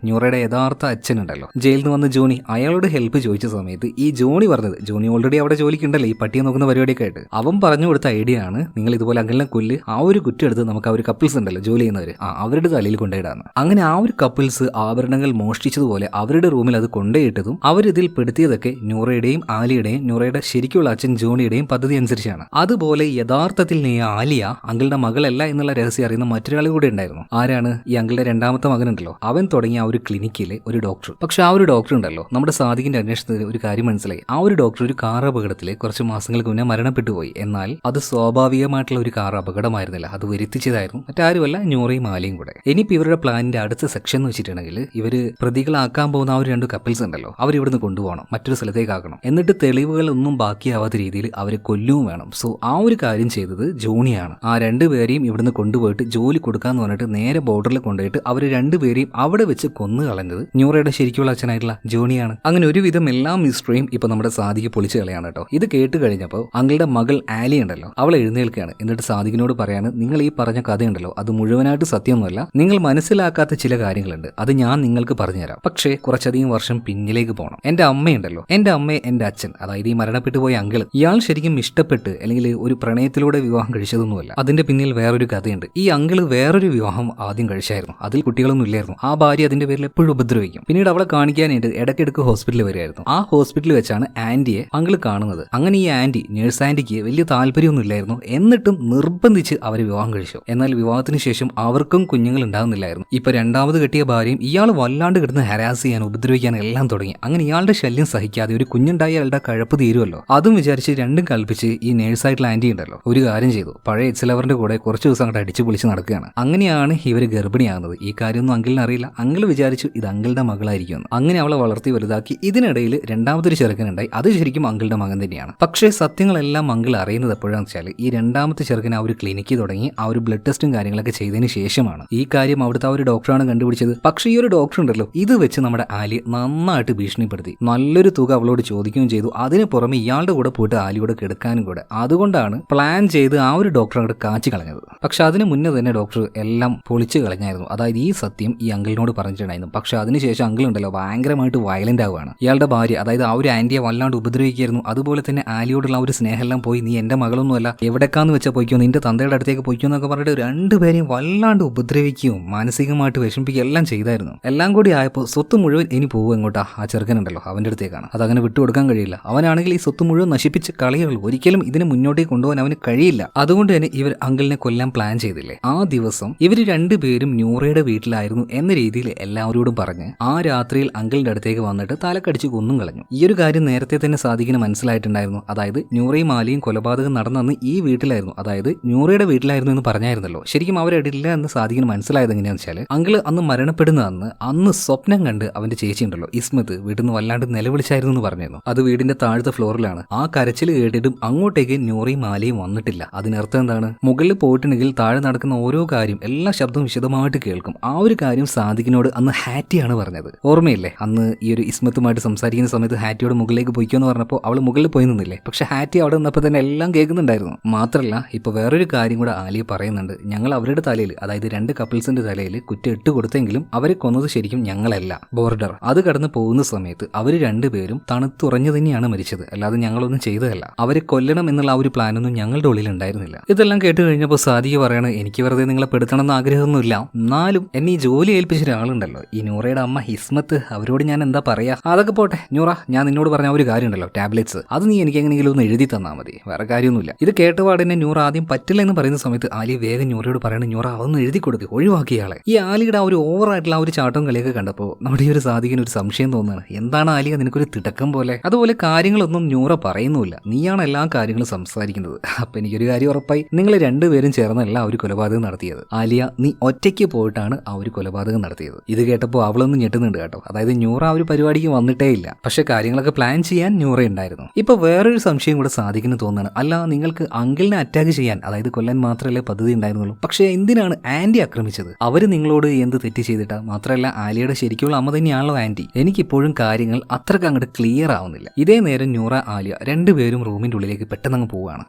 ന്യൂറയുടെ യഥാർത്ഥ അച്ഛനുണ്ടല്ലോ, ജയിലിൽ നിന്ന് വന്ന ജോണി, അയാളോട് ഹെൽപ്പ് ചോദിച്ച സമയത്ത് ഈ ജോണി പറഞ്ഞത്, ജോണി ഓൾറെഡി അവിടെ ജോലിക്കുണ്ടല്ലോ ഈ പട്ടിയെ നോക്കുന്ന പരിപാടിയൊക്കെ ആയിട്ട്, അവൻ പറഞ്ഞു കൊടുത്ത ഐഡിയ ആണ് നിങ്ങൾ ഇതുപോലെ അങ്കിളിനെ കൊല്ല്, ആ ഒരു കുറ്റം എടുത്ത് നമുക്ക് ആ ഒരു കപ്പിൾസ് ഉണ്ടല്ലോ ജോലി ചെയ്യുന്നവർ, അവരുടെ തലയിൽ കൊണ്ടുപോയിടാന്ന്. അങ്ങനെ ആ ഒരു കപ്പിൾസ് ആഭരണങ്ങൾ മോഷ്ടിച്ചതുപോലെ അവരുടെ റൂമിൽ അത് കൊണ്ടുപോയിട്ടതും അവരിതിൽ പെടുത്തിയതൊക്കെ നൂറയുടെയും ആലിയുടെയും നൂറയുടെ ശരിക്കുള്ള അച്ഛൻ ജോണിയുടെയും പദ്ധതി അനുസരിച്ചാണ്. അതുപോലെ യഥാർത്ഥത്തിൽ നീ ആലിയ അങ്കിളുടെ മകളല്ല എന്നുള്ള രഹസ്യം അറിയുന്ന മറ്റൊരാൾ കൂടെ ഉണ്ടായിരുന്നു. ആരാണ്? ഈ അങ്കിളുടെ രണ്ടാമത്തെ മകനുണ്ടല്ലോ, അവൻ തുടങ്ങിയ ആ ഒരു ക്ലിനിക്കിലെ ഒരു ഡോക്ടർ. പക്ഷെ ആ ഒരു ഡോക്ടർ ഉണ്ടല്ലോ, നമ്മുടെ സാദിഖിന്റെ അന്വേഷണത്തിൽ ഒരു കാര്യം മനസ്സിലായി. ആ ഒരു ഡോക്ടർ ഒരു കാർ അപകടത്തിലെ കുറച്ച് മാസങ്ങൾക്ക് മുന്നേ മരണപ്പെട്ടു പോയി. എന്നാൽ അത് സ്വാഭാവികമായിട്ടുള്ള ഒരു കാർ അപകടമായിരുന്നില്ല, അത് വരുത്തിച്ചതായിരുന്നു മറ്റാരുമല്ല നൂറയും ആലിയും കൂടെ. ഇനിയിപ്പോൾ ഇവരുടെ പ്ലാനിന്റെ അടുത്ത സെക്ഷൻ എന്ന് വെച്ചിട്ടുണ്ടെങ്കിൽ ഇവര് പ്രതികളാക്കാൻ പോകുന്ന ആ ഒരു രണ്ട് കപ്പിൾസ് ഉണ്ടല്ലോ, അവർ ഇവിടുന്ന് കൊണ്ടുപോകണം, മറ്റൊരു സ്ഥലത്തേക്ക് ആക്കണം. എന്നിട്ട് തെളിവുകൾ ഒന്നും ബാക്കിയാവാത്ത രീതിയിൽ അവരെ കൊല്ലുകയും വേണം. സോ ആ ഒരു കാര്യം ചെയ്തത് ജോണിയാണ്. ആ രണ്ടുപേരെയും ഇവിടുന്ന് കൊണ്ടുപോയിട്ട് ജോലി കൊടുക്കാന്ന് പറഞ്ഞിട്ട് നേരെ ബോർഡറിൽ കൊണ്ടുപോയിട്ട് അവർ രണ്ടുപേരെയും അവിടെ വെച്ച് കൊന്നു കളഞ്ഞത് ന്യൂറയുടെ ശരിക്കുള്ള അച്ഛനായിട്ടുള്ള ജോണിയാണ്. അങ്ങനെ ഒരുവിധം എല്ലാ മിസ്റ്ററിയും ഇപ്പൊ നമ്മുടെ സാദിക്ക് പൊളിച്ചു കളയാണ് കേട്ടോ. ഇത് കേട്ട് കഴിഞ്ഞപ്പോൾ അങ്കിളുടെ മകൾ ആലി ഉണ്ടല്ലോ, അവൾ എഴുന്നേൽക്കുകയാണ്. എന്നിട്ട് സാദിക്കിനോട് പറയാണ്, നിങ്ങൾ ഈ പറഞ്ഞ കഥയുണ്ടല്ലോ അത് മുഴുവനായിട്ട് സത്യമൊന്നുമല്ല, നിങ്ങൾ മനസ്സിലാക്കാത്ത ചില കാര്യങ്ങളുണ്ട്, അത് ഞാൻ നിങ്ങൾക്ക് പറഞ്ഞുതരാം. പക്ഷേ കുറച്ചധികം വർഷം പിന്നിലേക്ക് പോകണം. എന്റെ അമ്മയുണ്ടല്ലോ, എന്റെ അമ്മയെ എന്റെ അച്ഛൻ, അതായത് ഈ മരണപ്പെട്ടു പോയ അങ്കിൾ, ഇയാൾ ശരിക്കും ഇഷ്ടപ്പെട്ട് അല്ലെങ്കിൽ ഒരു പ്രണയത്തിലൂടെ വിവാഹം കഴിച്ചതൊന്നുമല്ല. അതിന്റെ പിന്നിൽ വേറൊരു കഥയുണ്ട്. ഈ അങ്കിള് വേറൊരു വിവാഹം ആദ്യം കഴിച്ചായിരുന്നു, അതിൽ കുട്ടികളൊന്നും ഇല്ലായിരുന്നു. ആ ഭാര്യ അതിന്റെ പേരിൽ എപ്പോഴും ഉപദ്രവിക്കും. പിന്നീട് അവളെ കാണിക്കാനായിട്ട് ഇടയ്ക്കിടയ്ക്ക് ഹോസ്പിറ്റലിൽ വരികയായിരുന്നു. ആ ഹോസ്പിറ്റലിൽ വെച്ചാണ് ആന്റിയെ അങ്കിള് കാണുന്നത്. അങ്ങനെ ഈ ആന്റി, നേഴ്സ് ആന്റിക്ക് വലിയ താല്പര്യമൊന്നും ഇല്ലായിരുന്നു. എന്നിട്ടും നിർബന്ധിച്ച് അവരെ വിവാഹം കഴിച്ചു. എന്നാൽ വിവാഹത്തിന് ശേഷം അവർക്കും കുഞ്ഞുങ്ങൾ ഉണ്ടാകുന്നില്ലായിരുന്നു. ഇപ്പൊ രണ്ടാമത് കെട്ടിയ ഭാര്യയും ഇയാൾ വല്ലാണ്ട് കിടന്ന് ഹരാസ് ചെയ്യാൻ, ഉപദ്രവിക്കാൻ എല്ലാം തുടങ്ങി. അങ്ങനെ ഇയാളുടെ ശല്യം സഹിക്കാതെ ഒരു കുഞ്ഞുണ്ടായി അയാളുടെ കഴപ്പ് തീരുമല്ലോ, അതും വിചാരിച്ച് രണ്ടും കൽപ്പിച്ച് ഈ നേഴ്സായിട്ടുള്ള ആന്റി ഉണ്ടല്ലോ ഒരു കാര്യം ചെയ്തു, പഴയ എക്സലവറിന്റെ കൂടെ കുറച്ച് ദിവസം അങ്ങോട്ട് അടിച്ചു പൊളിച്ച് നടക്കുകയാണ്. അങ്ങനെയാണ് ഇവർ ഗർഭിണിയാകുന്നത്. ഈ കാര്യമൊന്നും അങ്കിളിന് അറിയില്ല. അങ്കിൾ വിചാരിച്ചു ഇത് അങ്കിളുടെ മകളായിരിക്കും. അങ്ങനെ അവളെ വളർത്തി വലുതാക്കി. ഇതിനിടയിൽ രണ്ടാമതൊരു ചെറുക്കനുണ്ടായി, അത് ശരിക്കും അങ്കിളുടെ മകൻ തന്നെയാണ്. പക്ഷേ സത്യങ്ങളെല്ലാം അങ്കിൾ അറിയുന്നത് എപ്പോഴാണെന്ന് വെച്ചാൽ ഈ രണ്ടാമത്തെ ചെറുക്കൻ ആ ഒരു ക്ലിനിക്ക് തുടങ്ങി ആ ഒരു ബ്ലഡ് ടെസ്റ്റും കാര്യങ്ങളൊക്കെ ചെയ്തതിന് ശേഷമാണ്. ഈ കാര്യം അവിടുത്തെ ആ ഒരു ഡോക്ടറാണ് കണ്ടുപിടിച്ചത്. പക്ഷേ ഈ ഒരു ഡോക്ടർ ഉണ്ടല്ലോ, ഇത് വെച്ച് നമ്മുടെ ആലിയെ നന്നായിട്ട് ഭീഷണിപ്പെടുത്തി, നല്ലൊരു തുക അവളോട് ചോദിക്കുകയും ചെയ്തു. അതിന് പുറമെ ഇയാളുടെ കൂടെ പോയിട്ട് ആലിയോട് കെടുക്കാനും കൂടെ. അതുകൊണ്ടാണ് പ്ലാൻ ചെയ്ത് ആ ഒരു ഡോക്ടർ അങ്ങോട്ട് കാച്ചി കളഞ്ഞത്. പക്ഷെ അതിന് മുന്നേ തന്നെ ഡോക്ടർ എല്ലാം പൊളിച്ചു കളഞ്ഞായിരുന്നു. അതായത് ഈ സത്യം ഈ അങ്കിളിനോട് പറഞ്ഞിട്ടുണ്ടായിരുന്നു. പക്ഷെ അതിനുശേഷം അങ്കിൾ ഉണ്ടല്ലോ ഭയങ്കരമായിട്ട് വയലന്റ് ആവുകയാണ്. ഇയാളുടെ ഭാര്യ, അതായത് ആ ഒരു ആന്റിയെ വല്ലാണ്ട് ഉപദ്രവിക്കുകയായിരുന്നു. അതുപോലെ തന്നെ ആലിയോടുള്ള ആ ഒരു സ്നേഹമെല്ലാം പോയി, നീ എന്റെ മകളൊന്നുമല്ല, എവിടേക്കാന്ന് വെച്ചാൽ പോയിക്കോ, നിന്റെ തന്തയുടെ അടുത്തേക്ക് പോയിക്കോ എന്നൊക്കെ പറഞ്ഞിട്ട് രണ്ടുപേരെയും വല്ലാണ്ട് ഉപദ്രവിക്കുകയും മാനസികമായിട്ട് വിഷമിപ്പിക്കുകയും എല്ലാം ചെയ്തായിരുന്നു. എല്ലാം കൂടി ആയപ്പോൾ സ്വത്ത് മുഴുവൻ ഇനി പോകും എങ്ങോട്ടാ? ആ ചെറുക്കനുണ്ടല്ലോ അവന്റെ അടുത്തേക്കാണ്. അതങ്ങനെ വിട്ടുകൊടുക്കാൻ കഴിയില്ല. അവനാണെങ്കിൽ ഈ സ്വത്ത് മുഴുവൻ നശിപ്പിച്ച് കളയുള്ളൂ. ഒരിക്കലും ഇതിന് മുന്നോട്ടേക്ക് കൊണ്ടുപോകാൻ അവന് കഴിയില്ല. അതുകൊണ്ട് തന്നെ ഇവർ അങ്കിളിനെ കൊല്ലാൻ പ്ലാൻ ചെയ്തില്ലേ. ആ ദിവസം ഇവർ രണ്ടുപേരും ന്യൂറയുടെ വീട്ടിലായിരുന്നു എന്ന രീതിയിൽ എല്ലാവരോടും പറഞ്ഞ് ആ രാത്രിയിൽ അങ്കിളിന്റെ അടുത്തേക്ക് വന്നിട്ട് തലക്കടിച്ച് കൊന്നും കളഞ്ഞു. ഈ ഒരു കാര്യം നേരത്തെ തന്നെ സാദിഖിന് മനസ്സിലായിട്ടുണ്ടായിരുന്നു. അതായത് ന്യൂറയും ആലിയും കൊലപാതകം നടന്നന്ന് ഈ വീട്ടിലായിരുന്നു, അതായത് ന്യൂറയുടെ വീട്ടിലായിരുന്നു എന്ന് പറഞ്ഞായിരുന്നല്ലോ. ശരിക്കും അവരെടില്ല എന്ന് സാദിഖിന് മനസ്സിലായത് എങ്ങനെയാണെന്ന് വെച്ചാൽ അങ്കിള് അന്ന് മരണപ്പെടുന്ന അന്ന് സ്വപ്നം കണ്ട് അവന്റെ ചേച്ചി ഉണ്ടല്ലോ ഇസ്മത്ത് വീട്ടിൽ നിന്ന് വല്ലാണ്ട് നിലവിളിച്ചായിരുന്നു എന്ന് പറഞ്ഞിരുന്നു. അത് വീടിന്റെ താഴത്തെ ഫ്ലോറിലാണ്. ആ കരച്ചിൽ കേട്ടിട്ടും അങ്ങോട്ടേക്ക് ന്യൂറയും ആലിയും വന്നിട്ടില്ല. അതിനർത്ഥം എന്താണ്? മുകളിൽ പോയിട്ടുണ്ടെങ്കിൽ താഴെ നടക്കുന്ന ഓരോ കാര്യം എല്ലാ ശബ്ദവും വിശദമായിട്ട് കേൾക്കും. ആ ഒരു കാര്യം സാദിഖിനോട് അന്ന് ഹാറ്റിയാണ് പറഞ്ഞത്. ഓർമ്മയില്ലേ? അന്ന് ഈ ഒരു ഇസ്മത്തുമായിട്ട് സംസാരിക്കുന്ന സമയത്ത് ഹാറ്റിയോട് മുകളിലേക്ക് പോയിക്കോ എന്ന് പറഞ്ഞപ്പോൾ അവൾ മുകളിൽ പോയി നിന്നില്ലേ? പക്ഷെ ഹാറ്റി അവിടെ നിന്നപ്പോൾ തന്നെ എല്ലാം കേൾക്കുന്നുണ്ടായിരുന്നു. മാത്രമല്ല ഇപ്പൊ വേറൊരു കാര്യം കൂടെ ആലിയ പറയുന്നുണ്ട്. ഞങ്ങൾ അവരുടെ തലയിൽ, അതായത് രണ്ട് കപ്പിൾസിന്റെ തലയിൽ കുറ്റം ഇട്ട് കൊടുത്തെങ്കിലും അവരെ കൊന്നത് ശരിക്കും ഞങ്ങളല്ല, ബോർഡർ. അത് കടന്ന് പോകുന്ന സമയത്ത് അവർ രണ്ടുപേരും തണുത്തുറഞ്ഞു തന്നെയാണ് മരിച്ചത്, അല്ലാതെ ഞങ്ങളൊന്നും ചെയ്തതല്ല. അവരെ കൊല്ലണം എന്നുള്ള ആ ഒരു പ്ലാനൊന്നും ഞങ്ങളുടെ ഉള്ളിൽ ഉണ്ടായിരുന്നില്ല. ഇതെല്ലാം കേട്ട് കഴിഞ്ഞപ്പോൾ സാദിഖ് പറയണത്, എനിക്ക് വെറുതെ നിങ്ങളെ പെടുത്തണം എന്ന് ആഗ്രഹമൊന്നുമില്ല, എന്നാലും എന്നെ ഈ ജോലി ഏൽപ്പിച്ച ഒരാളുണ്ടല്ലോ, ഈ നൂറയുടെ അമ്മ ഹിസ്മത്ത്, അവരോട് ഞാൻ എന്താ പറയാ? അതൊക്കെ പോട്ടെ നൂറ, ഞാൻ നിന്നോട് പറഞ്ഞ ഒരു കാര്യം ഉണ്ടല്ലോ, ടാബ്ലറ്റ്സ്, അത് നീ എനിക്ക് എങ്ങനെയെങ്കിലും ഒന്ന് എഴുതി തന്നാൽ മതി, വേറെ കാര്യമൊന്നുമില്ല. ഇത് കേട്ടപാട് തന്നെ നൂറ ആദ്യം പറ്റില്ല എന്ന് പറയുന്ന സമയത്ത് ആലിയ വേഗം ന്യൂറയോട് പറയണം, ന്യൂറ അതൊന്ന് എഴുതി കൊടുക്കുക, ഒഴിവാക്കിയാളെ. ഈ ആലിയുടെ ആ ഒരു ഓവറായിട്ടുള്ള ആ ഒരു ചാട്ടവും കളിയൊക്കെ കണ്ടപ്പോൾ നമ്മുടെ ഈ ഒരു സാധിക്കുന്ന ഒരു സംശയം തോന്നുകയാണ്, എന്താണ് ആലിയ നിനക്കൊരു തിടക്കം പോലെ? അതുപോലെ കാര്യങ്ങളൊന്നും ന്യൂറ പറയുന്നുമില്ല, നീയാണ് എല്ലാ കാര്യങ്ങളും സംസാരിക്കുന്നത്. അപ്പൊ എനിക്കൊരു കാര്യം ഉറപ്പായി, നിങ്ങൾ രണ്ടുപേരും ചേർന്നല്ല ആ ഒരു കൊലപാതകം നടത്തിയത്. ആലിയ, നീ ഒറ്റയ്ക്ക് പോയിട്ടാണ് ആ ഒരു കൊലപാതകം നടത്തിയത്. ഇത് കേട്ടപ്പോൾ അവളൊന്നും ഞെട്ടുന്നുണ്ട് കേട്ടോ. അതായത് ന്യൂറ ആ ഒരു പരിപാടിക്ക് വന്നിട്ടേ ഇല്ല, പക്ഷെ കാര്യങ്ങളൊക്കെ പ്ലാൻ ചെയ്യാൻ ന്യൂറ ഉണ്ടായിരുന്നു. ഇപ്പൊ വേറൊരു സംശയം കൂടെ സാധിക്കുന്നു തോന്നുന്നു, അല്ല നിങ്ങൾക്ക് അങ്കിളിനെ അറ്റാക്ക് ചെയ്യാൻ, അതായത് കൊല്ലാൻ മാത്രമല്ലേ പദ്ധതി ഉണ്ടായിരുന്നുള്ളൂ, പക്ഷെ എന്തിനാണ് ആന്റി ആക്രമിച്ചത്? അവര് നിങ്ങളോട് എന്ത് തെറ്റ് ചെയ്തിട്ടാ? മാത്രമല്ല ആലിയയുടെ ശരിക്കുള്ള അമ്മ തന്നെയാണല്ലോ ആന്റി. എനിക്കിപ്പോഴും കാര്യങ്ങൾ അത്രക്ക് അങ്ങോട്ട് ക്ലിയർ ആവുന്നില്ല. ഇതേ നേരം ന്യൂറ, ആലിയ രണ്ടുപേരും റൂമിന്റെ ഉള്ളിലേക്ക് പെട്ടെന്ന് അങ്ങ് പോവുകയാണ്.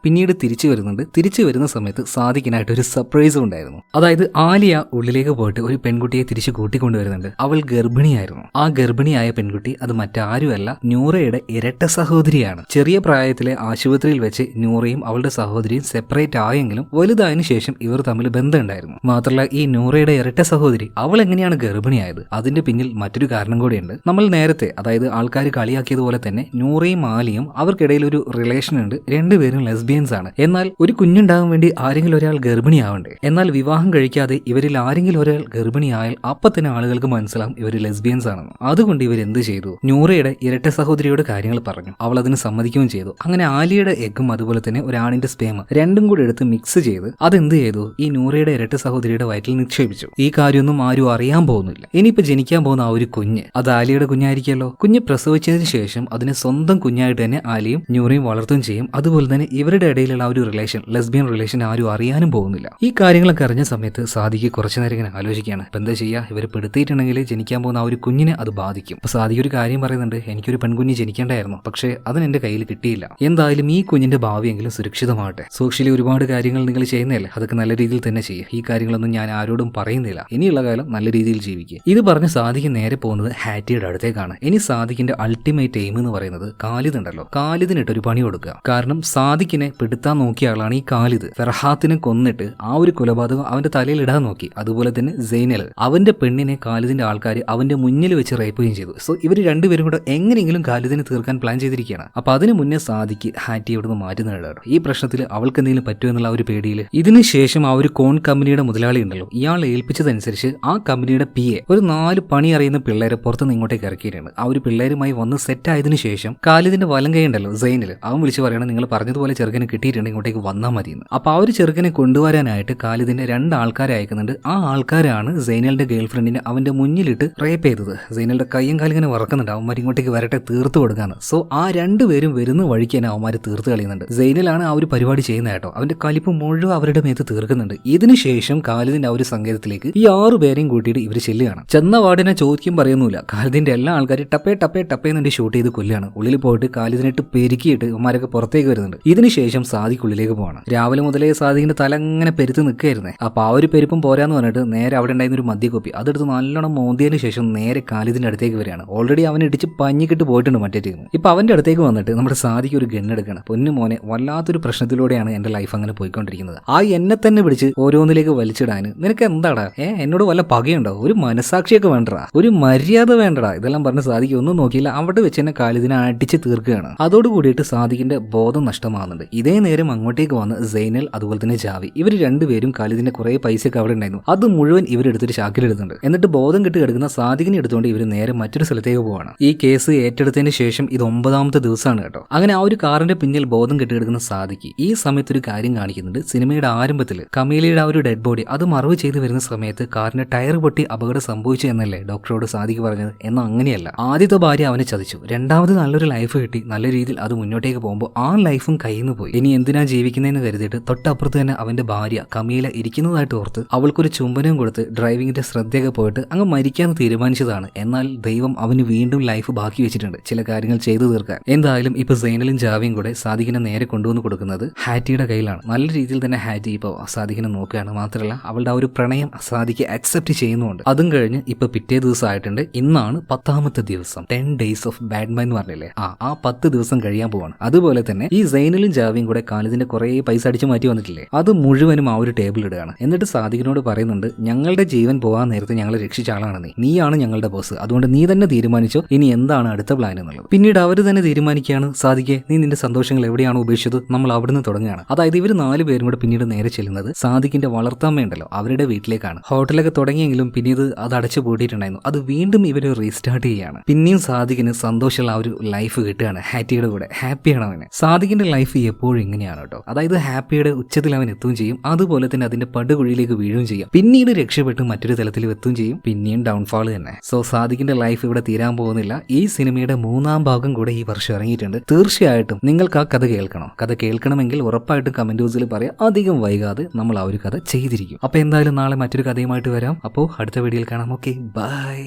പിന്നീട് തിരിച്ചു വരുന്നുണ്ട്. തിരിച്ചു വരുന്ന സമയത്ത് സാധിക്കാനായിട്ട് ഒരു സർപ്രൈസും ഉണ്ടായിരുന്നു. അതായത് ആലിയ ഉള്ളിലേക്ക് പോയിട്ട് ഒരു പെൺകുട്ടിയെ തിരിച്ചു കൂട്ടിക്കൊണ്ടുവരുന്നുണ്ട്. അവൾ ഗർഭിണിയായിരുന്നു. ആ ഗർഭിണിയായ പെൺകുട്ടി അത് മറ്റാരുമല്ല, ന്യൂറയുടെ ഇരട്ട സഹോദരിയാണ്. ചെറിയ പ്രായത്തിലെ ആശുപത്രിയിൽ വെച്ച് ന്യൂറയും അവളുടെ സഹോദരിയും സെപ്പറേറ്റ് ആയെങ്കിലും വലുതായതിനു ശേഷം ഇവർ തമ്മിൽ ബന്ധമുണ്ടായിരുന്നു. മാത്രമല്ല ഈ ന്യൂറയുടെ ഇരട്ട സഹോദരി അവൾ എങ്ങനെയാണ് ഗർഭിണിയായത്? അതിന്റെ പിന്നിൽ മറ്റൊരു കാരണം കൂടിയുണ്ട്. നമ്മൾ നേരത്തെ, അതായത് ആൾക്കാർ കളിയാക്കിയതുപോലെ തന്നെ ന്യൂറയും ആലിയും അവർക്കിടയിൽ ഒരു റിലേഷൻ ഉണ്ട്. രണ്ടുപേരും ലെസ്ബിയൻസ് ആണ്. എന്നാൽ ഒരു കുഞ്ഞുണ്ടാകാൻ വേണ്ടി ആരെങ്കിലും ഒരാൾ ഗർഭിണിയാവണ്ടേ? എന്നാൽ വിവാഹം കഴിക്കാതെ ഇവരിൽ ആരെങ്കിലും ഒരാൾ ഗർഭിണിയായാൽ അപ്പൊ തന്നെ ആളുകൾക്ക് മനസ്സിലാവും ഇവർ ലെസ്ബിയൻസ് ആണെന്ന്. അതുകൊണ്ട് ഇവർ എന്ത് ചെയ്തു? ന്യൂറയുടെ ഇരട്ട സഹോദരിയോട് കാര്യങ്ങൾ പറഞ്ഞു. അവൾ അതിന് സമ്മതിക്കുകയും ചെയ്തു. അങ്ങനെ ആലിയുടെ എഗ്ഗും അതുപോലെ തന്നെ ഒരാണിന്റെ സ്പേം രണ്ടും കൂടി എടുത്ത് മിക്സ് ചെയ്ത് അതെന്ത് ചെയ്തു? ഈ ന്യൂറയുടെ ഇരട്ട സഹോദരിയുടെ വയറ്റിൽ നിക്ഷേപിച്ചു. ഈ കാര്യമൊന്നും ആരും അറിയാൻ പോകുന്നില്ല. ഇനിയിപ്പോ ജനിക്കാൻ പോകുന്ന ആ ഒരു കുഞ്ഞ് അത് ആലിയുടെ കുഞ്ഞായിരിക്കുമല്ലോ. കുഞ്ഞ് പ്രസവിച്ചതിന് ശേഷം അതിനെ സ്വന്തം കുഞ്ഞായിട്ട് തന്നെ ആലിയും ന്യൂറയും വളർത്തുകയും ചെയ്യും. അതുപോലെ തന്നെ ഇവരുടെ ഇടയിലുള്ള ആ ഒരു റിലേഷൻ, ലെസ്ബിയൻ റിലേഷൻ ആരും അറിയാനും പോകുന്നില്ല. ഈ കാര്യങ്ങളൊക്കെ അറിഞ്ഞ സമയത്ത് സാദിക്ക് കുറച്ചു നേരം ഇങ്ങനെ ആലോചിക്കുകയാണ്, ഇപ്പൊ എന്താ ചെയ്യുക? ഇവർ പെടുത്തിയിട്ടുണ്ടെങ്കിൽ ജനിക്കാൻ പോകുന്ന ആ ഒരു കുഞ്ഞിനെ അത് ബാധിക്കും. അപ്പൊ സാദിക്ക് ഒരു കാര്യം പറയുന്നുണ്ട്, എനിക്കൊരു പെൺകുഞ്ഞ് ജനിക്കേണ്ടായിരുന്നു, പക്ഷേ അതിന് എന്റെ കയ്യിൽ കിട്ടിയില്ല. എന്തായാലും ഈ കുഞ്ഞിന്റെ ഭാവിയെങ്കിലും സുരക്ഷിതമാവട്ടെ. സോഷ്യലി ഒരുപാട് കാര്യങ്ങൾ നിങ്ങൾ ചെയ്യുന്നതല്ലേ, അതൊക്കെ നല്ല രീതിയിൽ തന്നെ ചെയ്യുക. ഈ കാര്യങ്ങളൊന്നും ഞാൻ ആരോടും പറയുന്നില്ല. ഇനിയുള്ള കാലം നല്ല രീതിയിൽ ജീവിക്കുക. ഇത് പറഞ്ഞ് സാദിക്ക് നേരെ പോകുന്നത് ഹാറ്റിയുടെ അടുത്തേക്കാണ്. ഇനി സാദിക്കിന്റെ അൾട്ടിമേറ്റ് എയിം എന്ന് പറയുന്നത് ഖാലിദ് ഉണ്ടല്ലോ, ഖാലിദിനിട്ട് ഒരു പണി കൊടുക്കുക. കാരണം സാദിക്കിനെ പെടുത്താൻ നോക്കിയ ആളാണ് ഈ ഖാലിദ്. ഫർഹാത്തിനെ കൊന്നിട്ട് ആ ഒരു കൊലപാതകം അവന്റെ തലയിൽ ഇടാൻ നോക്കി. അതുപോലെ തന്നെ സൈനൽ അവന്റെ പെണ്ണിനെ ഖാലിദിന്റെ ആൾക്കാർ അവന്റെ മുന്നിൽ വെച്ച് റേപ്പുകയും ചെയ്തു. സോ ഇവർ രണ്ടുപേരും കൂടെ എങ്ങനെയെങ്കിലും ഖാലിദിനെ തീർക്കാൻ പ്ലാൻ ചെയ്തിരിക്കുകയാണ്. അപ്പൊ അതിന് മുന്നേ സാദിക്ക് ഹാറ്റി ഇവിടുന്ന് മാറ്റി നേടാറ്. ഈ പ്രശ്നത്തിൽ അവൾക്ക് എന്തെങ്കിലും പറ്റുമോ എന്നുള്ള ഒരു പേടിയിൽ. ഇതിനുശേഷം ആ ഒരു കോൺ കമ്പനിയുടെ മുതലാളി ഉണ്ടല്ലോ, ഇയാൾ ഏൽപ്പിച്ചതനുസരിച്ച് ആ കമ്പനിയുടെ PA ഒരു 4 പണി അറിയുന്ന പിള്ളേരെ പുറത്തുനിന്ന് ഇങ്ങോട്ടേക്ക് ഇറക്കിയിട്ടുണ്ട്. ആ ഒരു പിള്ളേരുമായി വന്ന് സെറ്റ് ആയതിനു ശേഷം ഖാലിദിന്റെ വലം കൈ ഉണ്ടല്ലോ സൈനിൽ, അവൻ വിളിച്ച് പറയണം, നിങ്ങൾ പറഞ്ഞതുപോലെ ചെറുക്കനെ കിട്ടിയിട്ടുണ്ട്, ഇങ്ങോട്ടേക്ക് വന്നാൽ മതിയെന്ന്. അപ്പൊ ആ ഒരു ചെറുക്കനെ കൊണ്ടുവരാനായിട്ട് ഖാലിദിന്റെ 2 ആൾക്കാരെ അയക്കുന്നുണ്ട്. ആ ആൾക്കാരാണ് സൈനലിന്റെ ഗേൾഫ്രണ്ടിനെ അവന്റെ മുന്നിലിട്ട് റേപ്പ് ചെയ്തത്. സൈനലിന്റെ കയ്യും കാലിങ്ങനെ വറക്കുന്നുണ്ട്, അവന്മാർ ഇങ്ങോട്ടേക്ക് വരട്ടെ തീർത്ത് കൊടുക്കാന്ന്. സോ ആ രണ്ടുപേരും വരുന്ന വഴിക്ക് തന്നെ അവന്മാർ തീർത്ത് കളയുന്നുണ്ട്. സൈനലാണ് ആ ഒരു പരിപാടി ചെയ്യുന്നത് കേട്ടോ. അവന്റെ കലിപ്പ് മുഴുവൻ അവരുടെ മേത്ത് തീർക്കുന്നുണ്ട്. ഇതിനുശേഷം ഖാലിദിന്റെ ആ ഒരു സങ്കേതത്തിലേക്ക് ഈ 6 പേരെയും കൂട്ടിയിട്ട് ഇവർ ചെല്ലുകയാണ്. ചെന്ന വാർഡിനെ ചോദിക്കും പറയുന്നില്ല. ഖാലിദിന്റെ എല്ലാ ആൾക്കാരും ടപ്പേ ടപ്പേ ടപ്പേ എന്നിട്ട് ഷൂട്ട് ചെയ്ത് കൊല്ലുകയാണ്. ഉള്ളിൽ പോയിട്ട് ഖാലിദിനിട്ട് പെരുക്കിയിട്ട് അവന്മാരൊക്കെ പുറത്തേക്ക് വരുന്നുണ്ട്. ഇതിനുശേഷം സാദിഖ് ഉള്ളിലേക്ക് പോവാണ്. രാവിലെ മുതലേ സാദിഖിന്റെ തല അങ്ങനെ പെരുത്ത് നിൽക്കുകയായിരുന്നേ. അപ്പൊ ആ ഒരു പെരുപ്പും പോരാന്ന് പറഞ്ഞിട്ട് നേരെ അവിടെ ഉണ്ടായിരുന്ന ഒരു മദ്യക്കൊപ്പി അതെടുത്ത് നല്ലോണം മോന്തിയതിനു ശേഷം നേരെ ഖാലിദിന്റെ അടുത്തേക്ക് വരികയാണ്. ഓൾറെഡി അവനെ ഇടിച്ച് പഞ്ഞിക്കിട്ട് പോയിട്ടുണ്ട് മറ്റേ ടീം. ഇപ്പൊ അവന്റെ അടുത്തേക്ക് വന്നിട്ട് നമ്മുടെ സാദിഖ് ഒരു ഗണ്ണെടുക്കണം. പൊന്നു മോനെ, വല്ലാത്തൊരു പ്രശ്നത്തിലൂടെയാണ് എന്റെ ലൈഫ് അങ്ങനെ പോയിക്കൊണ്ടിരിക്കുന്നത്. ആ എന്നെ തന്നെ പിടിച്ച് ഓരോന്നിലേക്ക് വലിച്ചിടാൻ നിനക്ക് എന്താടാ? എന്നോട് വല്ല പകയുണ്ടോ? ഒരു മനസാക്ഷിയൊക്കെ വേണ്ടടാ, ഒരു മര്യാദ വേണ്ടടാ. ഇതെല്ലാം പറഞ്ഞ് സാദിഖ് ഒന്നും നോക്കിയില്ല. അവിടെ വെച്ച് തന്നെ ഖാലിദിനെ അടിച്ച് തീർക്കുകയാണ്. അതോടുകൂടിയിട്ട് സാദിഖിന്റെ ബോധം നഷ്ടമാകുന്നുണ്ട്. ഇതേ നേരം അങ്ങോട്ടേക്ക് വന്ന് സൈനൽ അതുപോലെ തന്നെ ജാവി ഇവർ രണ്ടുപേരും ഖാലിദിന്റെ കുറെ പൈസയൊക്കെ അവിടെ ഉണ്ടായിരുന്നു. അത് മുഴുവൻ ഇവരെടുത്തൊരു ചാക്കിലെടുത്തുണ്ട്. എന്നിട്ട് ബോധം കെട്ട് കിടക്കുന്ന സാദിഖിനെ എടുത്തുകൊണ്ട് ഇവർ നേരെ മറ്റൊരു സ്ഥലത്തേക്ക് പോവാണ്. ഈ കേസ് ഏറ്റെടുത്തതിന് ശേഷം ഇത് 9ാമത്തെ ദിവസമാണ് കേട്ടോ. അങ്ങനെ ആ ഒരു കാറിന്റെ പിന്നിൽ ബോധം കെട്ട് കിടക്കുന്ന സാദിഖ് ഈ സമയത്ത് ഒരു കാര്യം കാണിക്കുന്നുണ്ട്. സിനിമയുടെ ആരംഭത്തിൽ കമീലയുടെ ആ ഒരു ഡെഡ് ബോഡി അത് മറവ് ചെയ്ത് വരുന്ന സമയത്ത് കാറിന്റെ ടയർ പൊട്ടി അപകടം സംഭവിച്ചു എന്നല്ലേ ഡോക്ടറോട് സാദിഖ് പറഞ്ഞത്? എന്നാൽ അങ്ങനെയല്ല. ആദ്യത്തെ ഭാര്യ അവനെ ചതിച്ചു, രണ്ടാമത് നല്ലൊരു ലൈഫ് കിട്ടി, നല്ല രീതിയിൽ അത് മുന്നോട്ടേക്ക് പോകുമ്പോൾ ആ ലൈഫും കയ്യിൽ നിന്ന് പോയി. ഇനി എന്തിനാ ജീവിക്കുന്നതെന്ന് കരുതിയിട്ട് തൊട്ടപ്പുറത്ത് തന്നെ അവന്റെ ഭാര്യ കമീല ഇരിക്കുന്നതായിട്ട് ഓർത്ത് അവൾക്കൊരു ചുംബനവും കൊടുത്ത് ഡ്രൈവിംഗിന്റെ ശ്രദ്ധയൊക്കെ പോയിട്ട് അങ്ങ് മരിക്കാൻ തീരുമാനിച്ചതാണ്. എന്നാൽ ദൈവം അവന് വീണ്ടും ലൈഫ് ബാക്കി വെച്ചിട്ടുണ്ട് ചില കാര്യങ്ങൾ ചെയ്തു തീർക്കാൻ. എന്തായാലും ഇപ്പൊ സൈനലും ജാവിയും കൂടെ സാദിഖിനെ നേരെ കൊണ്ടുവന്ന് കൊടുക്കുന്നത് ഹാറ്റിയുടെ കയ്യിലാണ്. നല്ല രീതിയിൽ തന്നെ ഹാറ്റി ഇപ്പോൾ സാദിഖിനെ നോക്കുകയാണ്. മാത്രമല്ല അവളുടെ ആ ഒരു പ്രണയം സാദിഖ് അക്സെപ്റ്റ് ചെയ്യുന്നുണ്ട്. അതും കഴിഞ്ഞ് ഇപ്പൊ പിറ്റേ ദിവസം ആയിട്ടുണ്ട്. ഇന്നാണ് 10ാമത്തെ ദിവസം. 10 days of Batman എന്ന് പറഞ്ഞില്ലേ, ആ 10 ദിവസം കഴിയാൻ പോവാണ്. അതുപോലെ തന്നെ ഈ സൈനലും ജാവിയും കൂടെ ഖാലിദിന്റെ കുറെ പൈസ അടിച്ചു മാറ്റി വന്നിട്ടില്ലേ, അത് മുഴുവനും ആ ഒരു ടേബിൾ ഇടുകയാണ്. എന്നിട്ട് സാദിഖിനോട് പറയുന്നുണ്ട്, ഞങ്ങളുടെ ജീവൻ പോകാൻ നേരത്തെ ഞങ്ങളെ രക്ഷിച്ച ആളാണ് നീയാണ് ഞങ്ങളുടെ ബോസ്, അതുകൊണ്ട് നീ തന്നെ തീരുമാനിച്ചോ ഇനി എന്താണ് അടുത്ത പ്ലാൻ എന്നുള്ളത്. പിന്നീട് അവർ തന്നെ തീരുമാനിക്കുകയാണ്, സാദിഖെ നീ നിന്റെ സന്തോഷങ്ങൾ എവിടെയാണ് ഉപേക്ഷിച്ചത്, നമ്മൾ അവിടുന്ന് തുടങ്ങുകയാണ്. അതായത് ഇവർ 4 പേരും കൂടെ പിന്നീട് നേരെ ചെല്ലുന്നത് ചെയ്യുന്നത് സാദിഖിന്റെ വളർത്തമ്മയുണ്ടല്ലോ അവരുടെ വീട്ടിലേക്കാണ്. ഹോട്ടലൊക്കെ തുടങ്ങിയെങ്കിലും പിന്നീട് അത് അടച്ചു പൂട്ടിയിട്ടുണ്ടായിരുന്നു. അത് വീണ്ടും ഇവർ റീസ്റ്റാർട്ട് ചെയ്യുകയാണ്. പിന്നെയും സാദിഖിന് സന്തോഷമുള്ള ആ ഒരു ലൈഫ് കിട്ടുകയാണ് ഹാറ്റിയുടെ കൂടെ. ഹാപ്പിയാണ് അവന്. സാദിഖിന്റെ ലൈഫ് എപ്പോഴും ഇങ്ങനെയാണ് കേട്ടോ. അതായത് ഹാപ്പിയുടെ ഉച്ചത്തിൽ അവൻ എത്തുകയും ചെയ്യും, അതുപോലെ തന്നെ അതിന്റെ പടുകുഴിയിലേക്ക് വീഴുകയും ചെയ്യും, പിന്നീട് രക്ഷപ്പെട്ട് മറ്റൊരു തലത്തിൽ എത്തുകയും ചെയ്യും, പിന്നെയും ഡൗൺഫാൾ തന്നെ. സോ സാദിഖിന്റെ ലൈഫ് ഇവിടെ തീരാൻ പോകുന്നില്ല. ഈ സിനിമയുടെ 3ാം ഭാഗം കൂടെ ഈ വർഷം ഇറങ്ങിയിട്ടുണ്ട്. തീർച്ചയായിട്ടും നിങ്ങൾക്ക് ആ കഥ കേൾക്കണോ? കഥ കേൾക്കണമെങ്കിൽ ഉറപ്പായിട്ടും കമന്റ് ബോക്സിൽ പറയാം. അധികം വൈകാതെ നമ്മൾ ആ ഒരു കഥ ചെയ്തിരിക്കും. അപ്പൊ എന്തായാലും നാളെ മറ്റൊരു കഥയുമായിട്ട് വരാം. അപ്പോൾ അടുത്ത വീഡിയോയിൽ കാണാം. Okay, by.